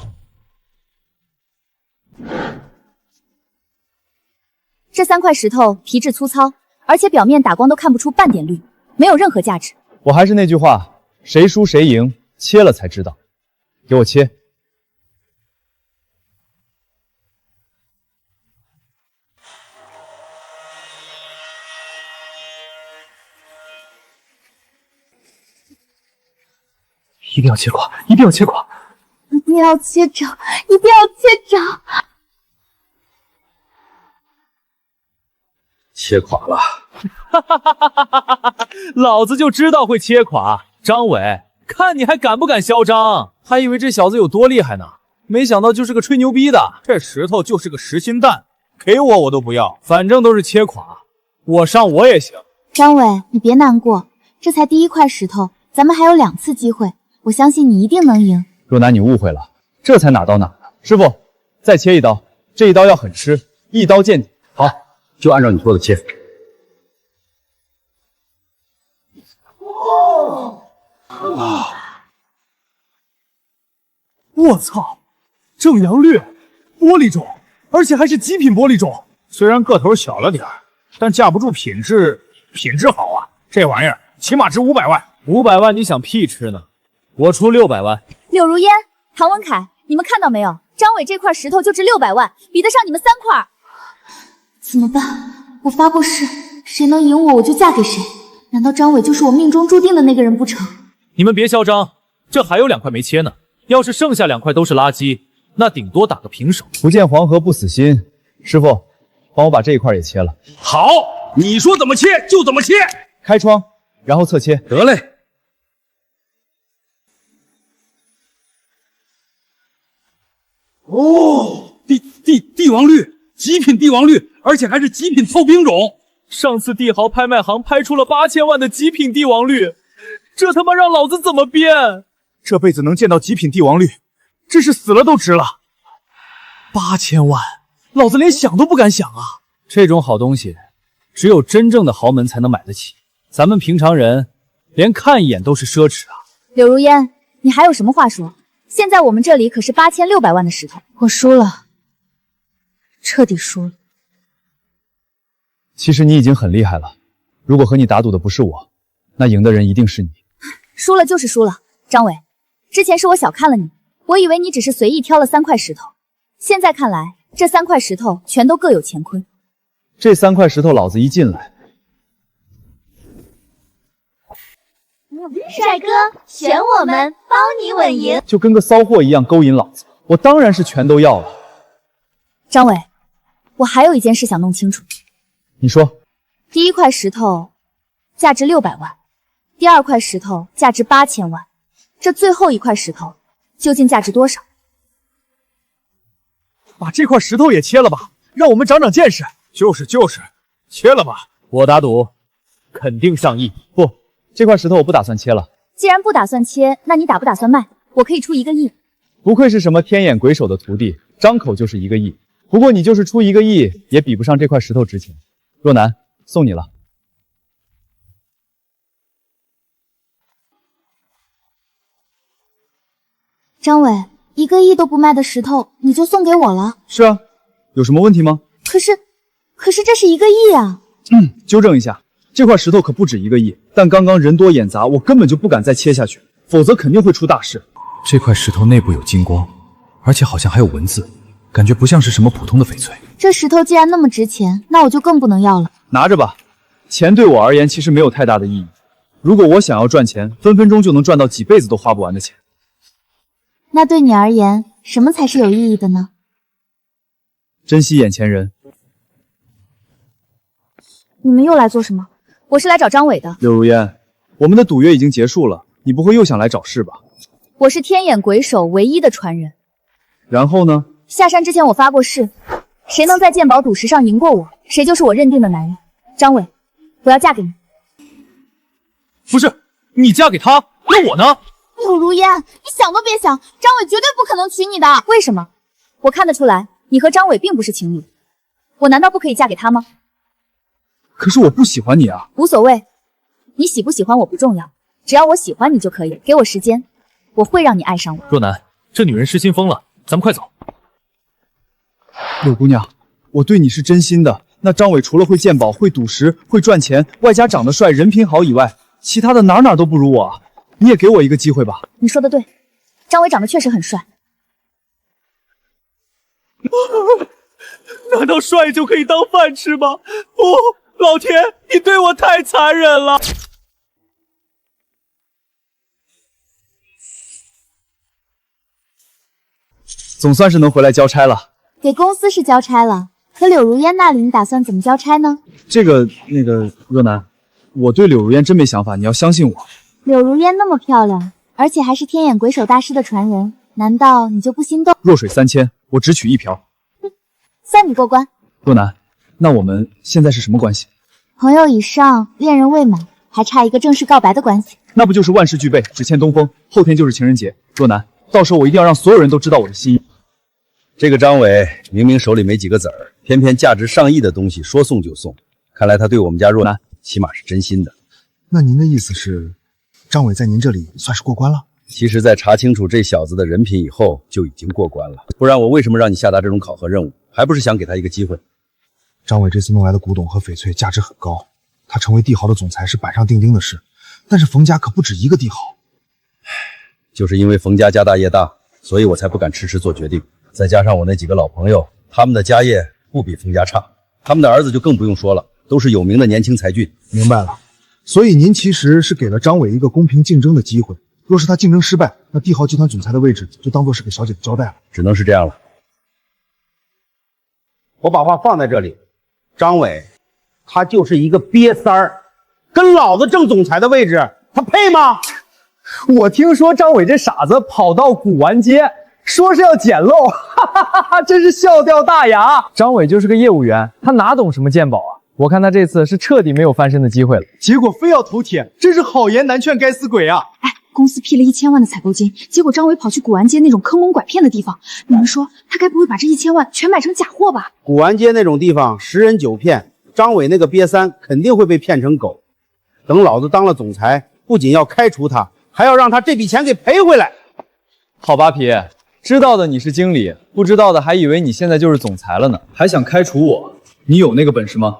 这3块石头皮质粗糙，而且表面打光都看不出半点绿，没有任何价值。我还是那句话，谁输谁赢，切了才知道。给我切！一定要切垮，一定要切垮！一定要切涨，一定要切涨！切垮了！老子就知道会切垮。张伟，看你还敢不敢嚣张？还以为这小子有多厉害呢，没想到就是个吹牛逼的。这石头就是个实心蛋，给我都不要，反正都是切垮，我上我也行。张伟，你别难过，这才第1块石头，咱们还有2次机会。我相信你一定能赢。若楠，你误会了，这才哪到哪呢。师傅，再切一刀，这一刀要狠吃，一刀见底。好，就按照你说的切。我操，正阳绿，玻璃种，而且还是极品玻璃种。虽然个头小了点，但架不住品质好啊。这玩意儿起码值500万。500万你想屁吃呢？我出600万。柳如烟、唐文凯，你们看到没有？张伟这块石头就值600万，比得上你们3块。怎么办？我发过誓，谁能赢我，我就嫁给谁。难道张伟就是我命中注定的那个人不成？你们别嚣张，这还有2块没切呢。要是剩下2块都是垃圾，那顶多打个平手。不见黄河不死心，师傅，帮我把这一块也切了。好，你说怎么切就怎么切。开窗，然后侧切。得嘞。哦，帝王绿，极品帝王绿，而且还是极品透冰种。上次帝豪拍卖行拍出了8000万的极品帝王绿，这他妈让老子怎么编？这辈子能见到极品帝王绿，真是死了都值了。8000万，老子连想都不敢想啊！这种好东西，只有真正的豪门才能买得起，咱们平常人连看一眼都是奢侈啊。柳如烟，你还有什么话说？现在我们这里可是8600万的石头，我输了，彻底输了。其实你已经很厉害了，如果和你打赌的不是我，那赢的人一定是你。输了就是输了，张伟，之前是我小看了你，我以为你只是随意挑了3块石头，现在看来，这3块石头全都各有乾坤。这3块石头，老子一进来，帅哥，选我们，包你稳赢。就跟个骚货一样勾引老子，我当然是全都要了。张伟，我还有一件事想弄清楚。你说，第1块石头价值600万，第2块石头价值8000万，这最后1块石头究竟价值多少？把这块石头也切了吧，让我们长长见识。就是，切了吧。我打赌，肯定上亿。不，这块石头我不打算切了。既然不打算切，那你打不打算卖？我可以出1个亿。不愧是什么天眼鬼手的徒弟，张口就是1个亿。不过你就是出1个亿，也比不上这块石头值钱。若男，送你了。张伟，1个亿都不卖的石头，你就送给我了？是啊，有什么问题吗？可是这是1个亿啊！纠正一下，这块石头可不止1个亿，但刚刚人多眼杂，我根本就不敢再切下去，否则肯定会出大事。这块石头内部有金光，而且好像还有文字，感觉不像是什么普通的翡翠。这石头既然那么值钱，那我就更不能要了。拿着吧，钱对我而言其实没有太大的意义。如果我想要赚钱，分分钟就能赚到几辈子都花不完的钱。那对你而言，什么才是有意义的呢？珍惜眼前人。你们又来做什么？我是来找张伟的。柳如烟，我们的赌约已经结束了，你不会又想来找事吧？我是天眼鬼手唯一的传人。然后呢？下山之前我发过誓，谁能在鉴宝赌石上赢过我，谁就是我认定的男人。张伟，我要嫁给你。不是，你嫁给他，那我呢？柳如烟，你想都别想，张伟绝对不可能娶你的。为什么？我看得出来，你和张伟并不是情侣，我难道不可以嫁给他吗？可是我不喜欢你啊。无所谓，你喜不喜欢我不重要，只要我喜欢你就可以。给我时间，我会让你爱上我。若男，这女人失心疯了，咱们快走。柳姑娘，我对你是真心的。那张伟除了会鉴宝、会赌石、会赚钱，外加长得帅、人品好以外，其他的哪都不如我啊！你也给我一个机会吧。你说的对，张伟长得确实很帅。难道帅就可以当饭吃吗？老天，你对我太残忍了！总算是能回来交差了。给公司是交差了，可柳如烟那里你打算怎么交差呢？若男，我对柳如烟真没想法，你要相信我。柳如烟那么漂亮，而且还是天眼鬼手大师的传人，难道你就不心动？弱水三千，我只取1瓢。算你过关。若男，那我们现在是什么关系？朋友以上，恋人未满，还差一个正式告白的关系。那不就是万事俱备，只欠东风，后天就是情人节。若男，到时候我一定要让所有人都知道我的心意。这个张伟明明手里没几个子儿，偏偏价值上亿的东西说送就送，看来他对我们家若男起码是真心的。那您的意思是，张伟在您这里算是过关了？其实，在查清楚这小子的人品以后，就已经过关了。不然我为什么让你下达这种考核任务？还不是想给他一个机会。张伟这次弄来的古董和翡翠价值很高，他成为帝豪的总裁是板上钉钉的事。但是冯家可不止一个帝豪，就是因为冯家家大业大，所以我才不敢迟迟做决定。再加上我那几个老朋友，他们的家业不比冯家差，他们的儿子就更不用说了，都是有名的年轻才俊。明白了，所以您其实是给了张伟一个公平竞争的机会。若是他竞争失败，那帝豪集团总裁的位置就当做是给小姐的交代了。只能是这样了。我把话放在这里，张伟，他就是一个瘪三儿，跟老子争总裁的位置，他配吗？我听说张伟这傻子跑到古玩街，说是要捡漏，哈哈哈哈，真是笑掉大牙。张伟就是个业务员，他哪懂什么鉴宝啊？我看他这次是彻底没有翻身的机会了。结果非要投铁，真是好言难劝该死鬼啊！哎，公司批了1000万的采购金，结果张伟跑去古玩街那种坑蒙拐骗的地方，你们说他该不会把这1000万全买成假货吧？古玩街那种地方10人9骗，张伟那个瘪三肯定会被骗成狗。等老子当了总裁，不仅要开除他，还要让他这笔钱给赔回来。好吧，皮，知道的你是经理，不知道的还以为你现在就是总裁了呢，还想开除我？你有那个本事吗？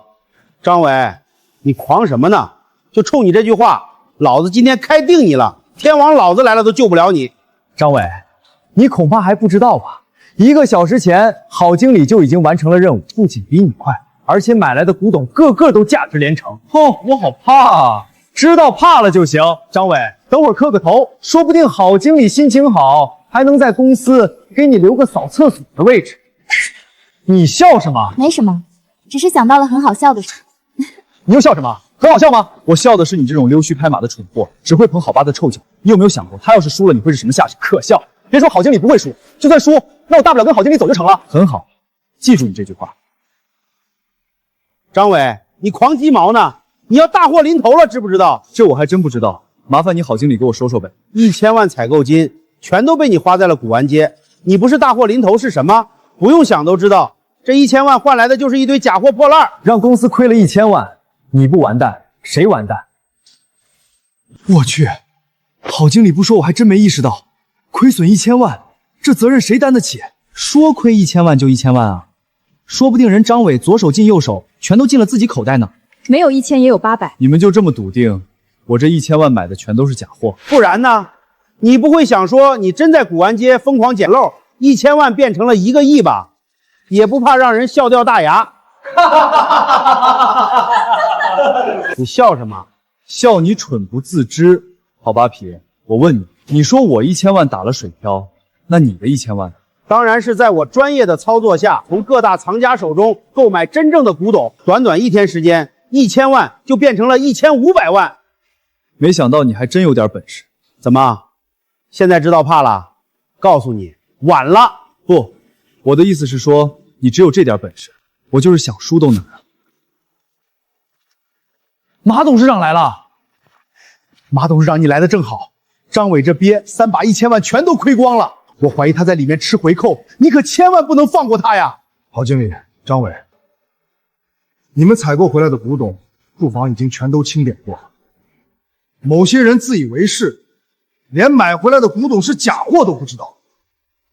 张伟，你狂什么呢？就冲你这句话，老子今天开定你了，天王老子来了都救不了你。张伟，你恐怕还不知道吧？1个小时前，郝经理就已经完成了任务，不仅比你快，而且买来的古董个个都价值连城。哦，我好怕啊！知道怕了就行。张伟，等会儿磕个头，说不定郝经理心情好，还能在公司给你留个扫厕所的位置。你笑什么？没什么，只是想到了很好笑的事。你又笑什么？很好笑吗？我笑的是你这种溜须拍马的蠢货，只会捧好八的臭脚。你有没有想过，他要是输了，你会是什么下场？可笑！别说郝经理不会输，就算输，那我大不了跟郝经理走就成了。很好，记住你这句话。张伟，你狂鸡毛呢？你要大祸临头了，知不知道？这我还真不知道，麻烦你郝经理给我说说呗。1000万采购金全都被你花在了古玩街，你不是大祸临头是什么？不用想都知道，这1000万换来的就是一堆假货破烂，让公司亏了1000万。你不完蛋，谁完蛋？我去，郝经理不说我还真没意识到，亏损1000万，这责任谁担得起？说亏1000万就1000万啊，说不定人张伟左手进右手，全都进了自己口袋呢。没有1000也有800，你们就这么笃定，我这1000万买的全都是假货？不然呢？你不会想说你真在古玩街疯狂捡漏，1000万变成了1个亿吧？也不怕让人笑掉大牙？你笑什么？笑你蠢不自知。好吧，皮，我问你，你说我1000万打了水漂，那你的1000万？当然是在我专业的操作下，从各大藏家手中购买真正的古董。短短1天时间，1000万就变成了1500万。没想到你还真有点本事。怎么，现在知道怕了？告诉你，晚了。不，我的意思是说，你只有这点本事，我就是想输都难啊。马董事长来了。马董事长，你来的正好。张伟这鳖3把1000万全都亏光了，我怀疑他在里面吃回扣，你可千万不能放过他呀！郝经理，张伟，你们采购回来的古董，库房已经全都清点过了。某些人自以为是，连买回来的古董是假货都不知道，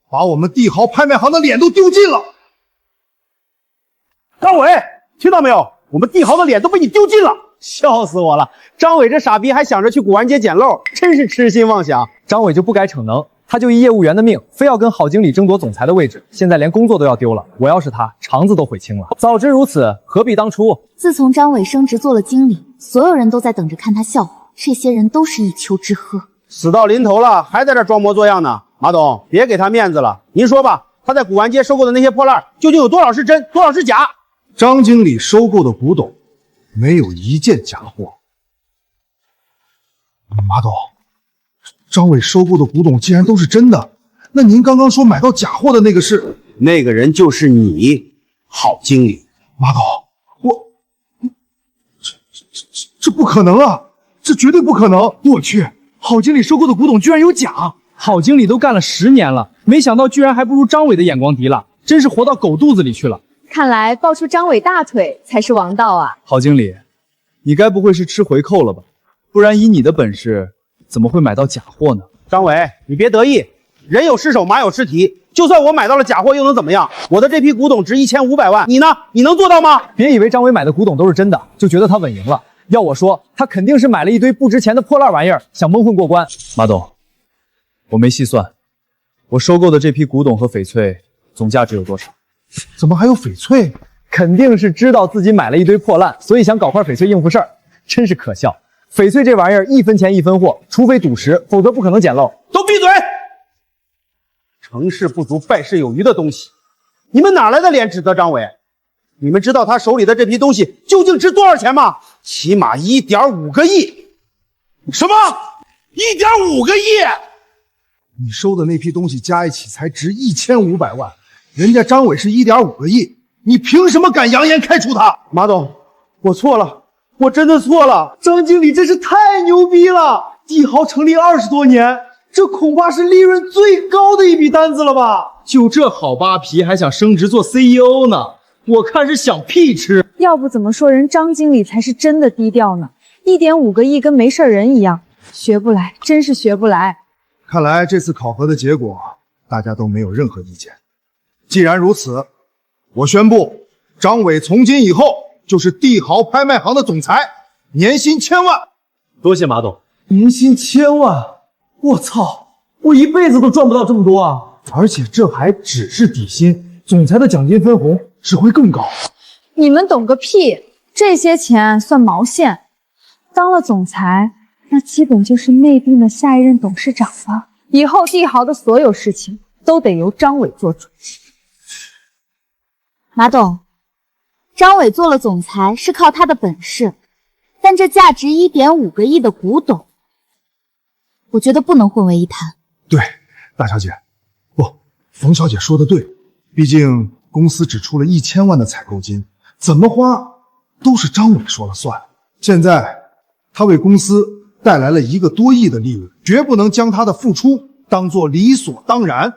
把我们帝豪拍卖行的脸都丢尽了。张伟，听到没有？我们帝豪的脸都被你丢尽了，笑死我了！张伟这傻逼还想着去古玩街捡漏，真是痴心妄想。张伟就不该逞能，他就一业务员的命，非要跟郝经理争夺总裁的位置，现在连工作都要丢了。我要是他，肠子都悔青了。早知如此，何必当初？自从张伟升职做了经理，所有人都在等着看他笑话，这些人都是一丘之貉。死到临头了，还在这装模作样呢。马董，别给他面子了。您说吧，他在古玩街收购的那些破烂，究竟有多少是真，多少是假？张经理收购的古董，没有一件假货。马董，张伟收购的古董既然都是真的，那您刚刚说买到假货的那个是？那个人就是你，郝经理。马董，这不可能啊！这绝对不可能！我去，郝经理收购的古董居然有假！郝经理都干了10年了，没想到居然还不如张伟的眼光低了，真是活到狗肚子里去了。看来抱出张伟大腿才是王道啊！郝经理，你该不会是吃回扣了吧？不然以你的本事，怎么会买到假货呢？张伟，你别得意，人有失手，马有失蹄。就算我买到了假货，又能怎么样？我的这批古董值1500万，你呢？你能做到吗？别以为张伟买的古董都是真的，就觉得他稳赢了。要我说，他肯定是买了一堆不值钱的破烂玩意儿，想蒙混过关。马董，我没细算，我收购的这批古董和翡翠总价值有多少？怎么还有翡翠？肯定是知道自己买了一堆破烂，所以想搞块翡翠应付事儿，真是可笑。翡翠这玩意儿1分钱1分货，除非赌石，否则不可能捡漏。都闭嘴！成事不足败事有余的东西，你们哪来的脸指责张伟？你们知道他手里的这批东西究竟值多少钱吗？起码1.5个亿。什么？1.5个亿？你收的那批东西加一起才值1500万，人家张伟是1.5个亿，你凭什么敢扬言开除他？马董，我错了，我真的错了。张经理真是太牛逼了！帝豪成立20多年，这恐怕是利润最高的一笔单子了吧？就这好扒皮，还想升职做 CEO 呢？我看是想屁吃！要不怎么说人张经理才是真的低调呢？1.5个亿跟没事人一样，学不来，真是学不来。看来这次考核的结果大家都没有任何意见。既然如此，我宣布张伟从今以后就是帝豪拍卖行的总裁，年薪1000万。多谢马董。年薪1000万，我操，我一辈子都赚不到这么多啊！而且这还只是底薪，总裁的奖金分红只会更高。你们懂个屁！这些钱算毛线？当了总裁，那基本就是内定的下一任董事长了。以后帝豪的所有事情都得由张伟做主。马董，张伟做了总裁是靠他的本事，但这价值1.5个亿的古董，我觉得不能混为一谈。对，大小姐，不，冯小姐说的对，毕竟公司只出了1000万的采购金，怎么花都是张伟说了算。现在他为公司带来了1个多亿的利润，绝不能将他的付出当作理所当然。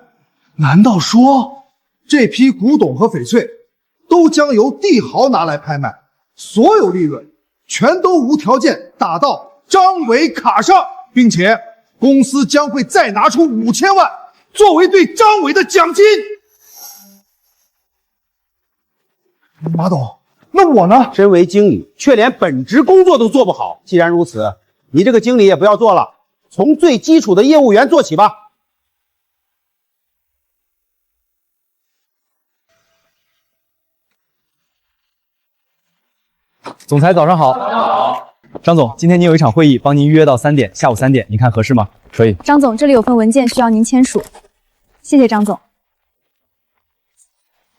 难道说这批古董和翡翠都将由帝豪拿来拍卖，所有利润全都无条件打到张伟卡上，并且公司将会再拿出5000万作为对张伟的奖金？马董，那我呢？身为经理，却连本职工作都做不好。既然如此，你这个经理也不要做了，从最基础的业务员做起吧。总裁早上好。张总，今天您有一场会议，帮您预约到3点，下午3点，您看合适吗？可以。张总，这里有份文件需要您签署，谢谢张总。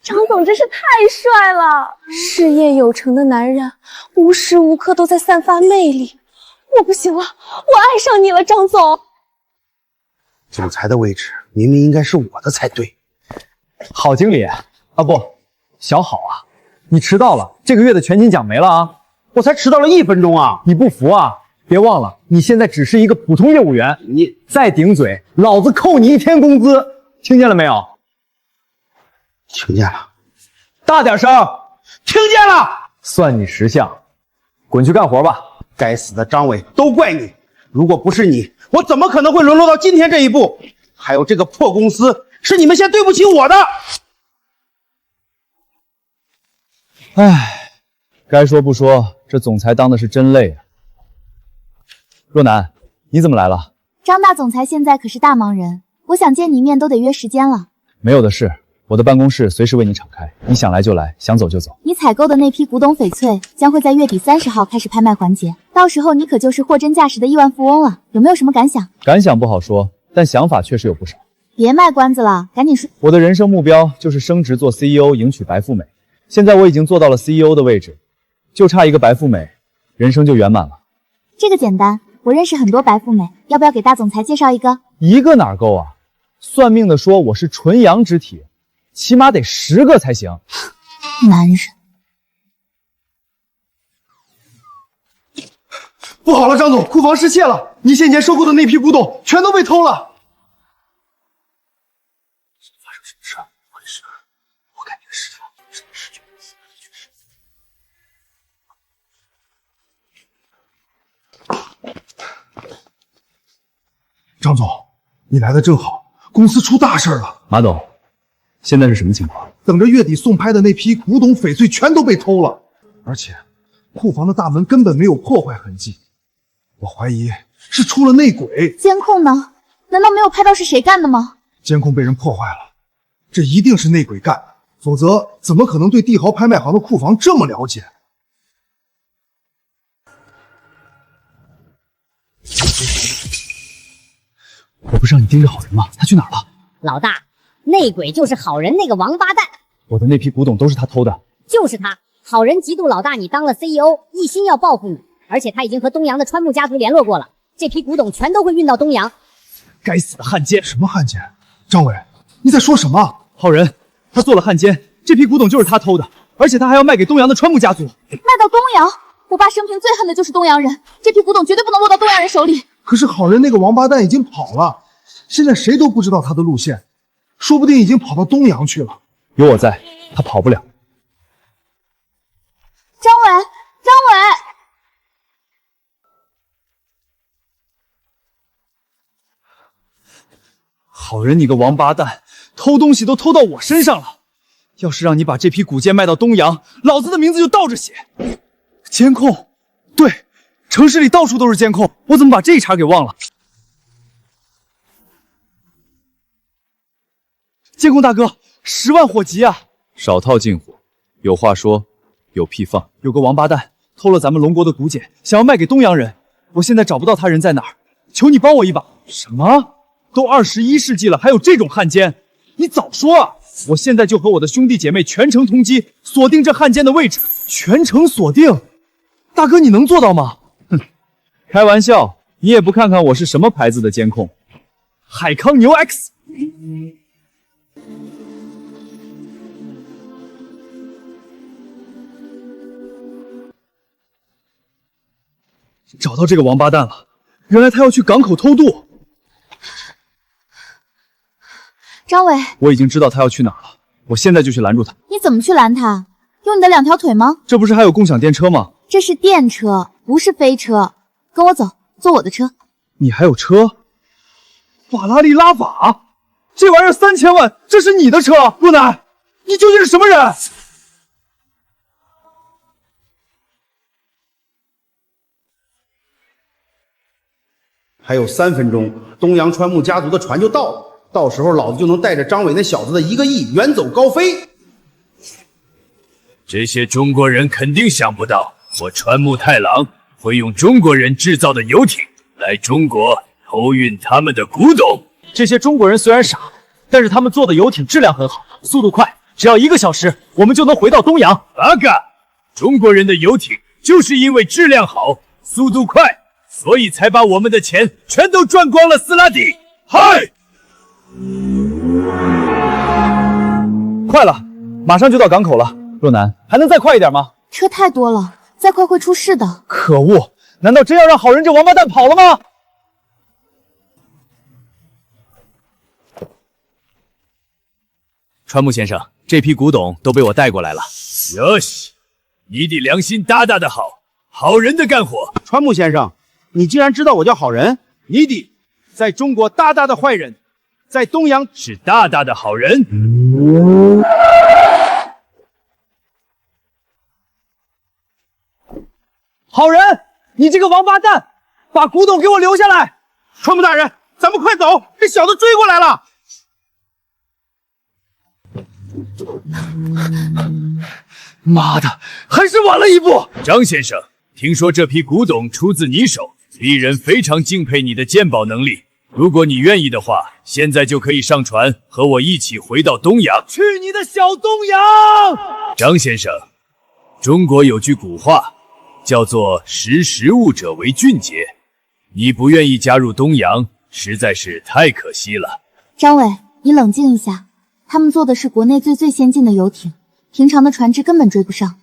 张总真是太帅了，事业有成的男人，无时无刻都在散发魅力。我不行了，我爱上你了，张总。总裁的位置明明应该是我的才对。好经理啊，不，小好啊，你迟到了，这个月的全勤奖没了啊！我才迟到了1分钟啊！你不服啊？别忘了，你现在只是一个普通业务员，你再顶嘴，老子扣你1天工资，听见了没有？听见了。大点声！听见了。算你识相，滚去干活吧。该死的张伟，都怪你！如果不是你，我怎么可能会沦落到今天这一步？还有这个破公司，是你们先对不起我的。唉，该说不说，这总裁当的是真累啊。若楠，你怎么来了？张大总裁现在可是大忙人，我想见你一面都得约时间了。没有的事，我的办公室随时为你敞开，你想来就来，想走就走。你采购的那批古董翡翠将会在月底30号开始拍卖环节，到时候你可就是货真价实的亿万富翁了，有没有什么感想？感想不好说，但想法确实有不少。别卖关子了，赶紧说。我的人生目标就是升职做 CEO， 迎娶白富美。现在我已经做到了 CEO 的位置，就差一个白富美，人生就圆满了。这个简单，我认识很多白富美，要不要给大总裁介绍一个？一个哪够啊？算命的说我是纯阳之体，起码得10个才行。男人。不好了，张总，库房失窃了，你先前收购的那批古董全都被偷了。发生什么事？会是？我感觉是张总，你来的正好，公司出大事了。马董，现在是什么情况？等着月底送拍的那批古董翡翠全都被偷了，而且库房的大门根本没有破坏痕迹，我怀疑是出了内鬼。监控呢？难道没有拍到是谁干的吗？监控被人破坏了，这一定是内鬼干的，否则怎么可能对帝豪拍卖行的库房这么了解？我不是让你盯着好人吗？他去哪儿了？老大，内鬼就是好人那个王八蛋，我的那批古董都是他偷的。就是他。好人嫉妒老大你当了 CEO， 一心要报复你，而且他已经和东阳的川木家族联络过了，这批古董全都会运到东阳。该死的汉奸！什么汉奸？张伟，你在说什么？好人，他做了汉奸，这批古董就是他偷的，而且他还要卖给东阳的川木家族。卖到东阳？我爸生平最恨的就是东阳人，这批古董绝对不能落到东阳人手里。可是好人那个王八蛋已经跑了，现在谁都不知道他的路线，说不定已经跑到东阳去了。有我在，他跑不了。张伟，张伟！好人，你个王八蛋，偷东西都偷到我身上了！要是让你把这批古剑卖到东阳，老子的名字就倒着写。监控，对，城市里到处都是监控，我怎么把这一茬给忘了？监控大哥，10万火急啊！少套近乎，有话说，有屁放。有个王八蛋偷了咱们龙国的古剑，想要卖给东阳人，我现在找不到他人在哪儿，求你帮我一把。什么？都21世纪了，还有这种汉奸？你早说啊！我现在就和我的兄弟姐妹全城通缉，锁定这汉奸的位置，全城锁定。大哥，你能做到吗？哼，开玩笑，你也不看看我是什么牌子的监控？海康牛 X。找到这个王八蛋了，原来他要去港口偷渡。张伟，我已经知道他要去哪儿了，我现在就去拦住他。你怎么去拦他？用你的2条腿吗？这不是还有共享电车吗？这是电车，不是飞车。跟我走，坐我的车。你还有车？法拉利拉法？这玩意儿3000万，这是你的车？陆南，你究竟是什么人？还有3分钟，东阳川木家族的船就到了，到时候老子就能带着张伟那小子的1个亿远走高飞。这些中国人肯定想不到，我川木太郎会用中国人制造的游艇来中国偷运他们的古董。这些中国人虽然傻，但是他们做的游艇质量很好，速度快，只要1个小时，我们就能回到东阳。八嘎！中国人的游艇就是因为质量好，速度快，所以才把我们的钱全都赚光了。斯拉蒂，嗨！快了，马上就到港口了。若楠，还能再快一点吗？车太多了，再快会出事的。可恶，难道真要让好人这王八蛋跑了吗？川木先生，这批古董都被我带过来了。哟西，你的良心大大的好，好人的干活。川木先生，你竟然知道我叫好人？你的在中国大大的坏人，在东阳是大大的好人。好人，你这个王八蛋，把古董给我留下来！川木大人，咱们快走，这小子追过来了。妈的，还是晚了一步。张先生，听说这批古董出自你手，鄙人非常敬佩你的鉴宝能力。如果你愿意的话，现在就可以上船和我一起回到东阳。去你的小东阳！张先生，中国有句古话，叫做识时务者为俊杰。你不愿意加入东阳，实在是太可惜了。张伟，你冷静一下，他们做的是国内最先进的游艇，平常的船只根本追不上。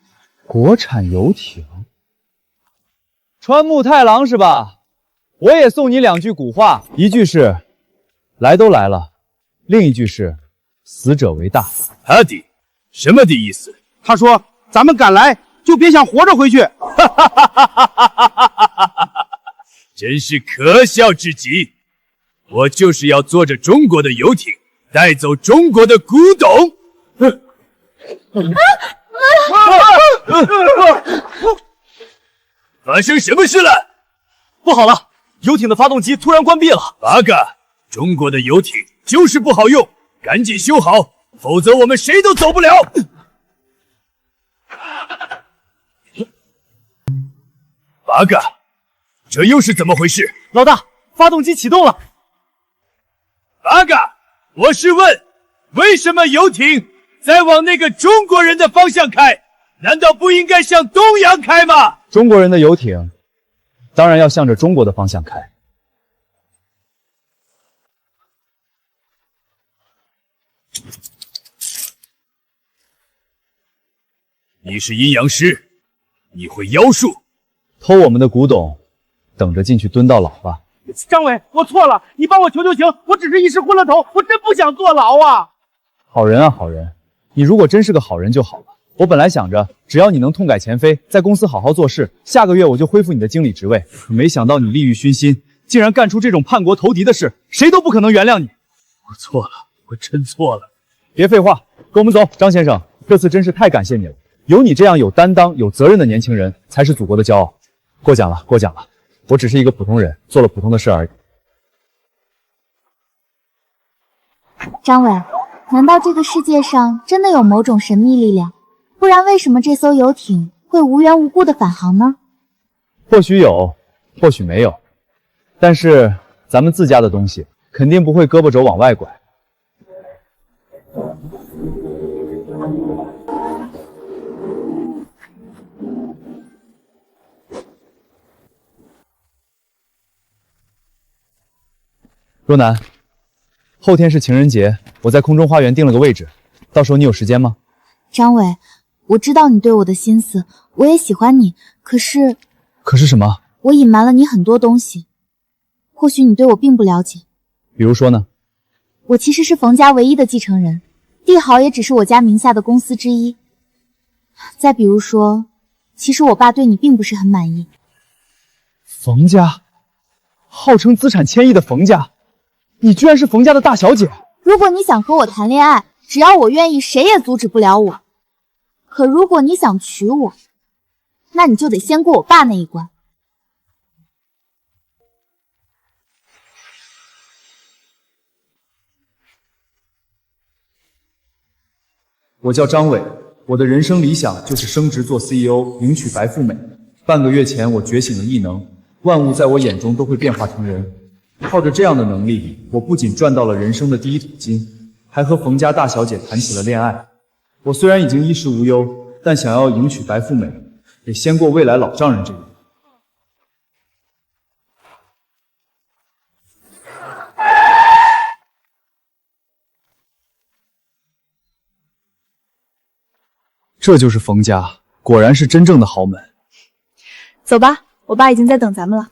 国产游艇，川木太郎是吧？我也送你2句古话，一句是来都来了，另一句是死者为大。阿弟，什么的意思？他说咱们敢来就别想活着回去。真是可笑至极！我就是要坐着中国的游艇，带走中国的古董。发生什么事了？不好了，游艇的发动机突然关闭了。八嘎！中国的游艇就是不好用，赶紧修好，否则我们谁都走不了。八嘎，这又是怎么回事？老大，发动机启动了。八嘎，我是问，为什么游艇在往那个中国人的方向开？难道不应该向东洋开吗？中国人的游艇当然要向着中国的方向开。你是阴阳师，你会妖术，偷我们的古董，等着进去蹲到老吧。张伟，我错了，你帮我求求情，我只是一时昏了头，我真不想坐牢啊！好人啊，好人，你如果真是个好人就好了。我本来想着，只要你能痛改前非，在公司好好做事，下个月我就恢复你的经理职位。可没想到你利欲熏心，竟然干出这种叛国投敌的事，谁都不可能原谅你。我错了，我真错了。别废话，跟我们走，张先生，这次真是太感谢你了。有你这样有担当、有责任的年轻人，才是祖国的骄傲。过奖了，过奖了，我只是一个普通人，做了普通的事而已。张伟，难道这个世界上真的有某种神秘力量？不然为什么这艘游艇会无缘无故的返航呢？或许有，或许没有，但是咱们自家的东西肯定不会胳膊肘往外拐。若楠，后天是情人节，我在空中花园定了个位置，到时候你有时间吗？张伟，我知道你对我的心思，我也喜欢你，可是什么？我隐瞒了你很多东西，或许你对我并不了解。比如说呢？我其实是冯家唯一的继承人，帝豪也只是我家名下的公司之一。再比如说，其实我爸对你并不是很满意。冯家，号称资产1000亿的冯家，你居然是冯家的大小姐。如果你想和我谈恋爱，只要我愿意，谁也阻止不了我。可如果你想娶我，那你就得先过我爸那一关。我叫张伟，我的人生理想就是升职做 CEO， 迎娶白富美。半个月前，我觉醒了异能，万物在我眼中都会变化成人。靠着这样的能力，我不仅赚到了人生的第一桶金，还和冯家大小姐谈起了恋爱。我虽然已经衣食无忧，但想要迎娶白富美，得先过未来老丈人这一关。这就是冯家，果然是真正的豪门。走吧，我爸已经在等咱们了。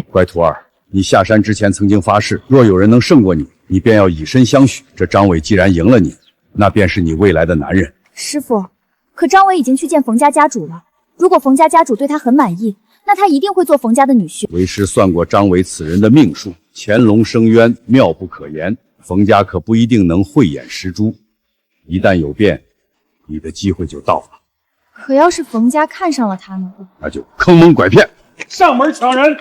乖徒儿，你下山之前曾经发誓，若有人能胜过你，你便要以身相许。这张伟既然赢了你，那便是你未来的男人。师傅，可张伟已经去见冯家家主了，如果冯家家主对他很满意，那他一定会做冯家的女婿。为师算过张伟此人的命数，潜龙生渊，妙不可言。冯家可不一定能慧眼识珠，一旦有变，你的机会就到了。可要是冯家看上了他呢？那就坑蒙拐骗，上门抢人。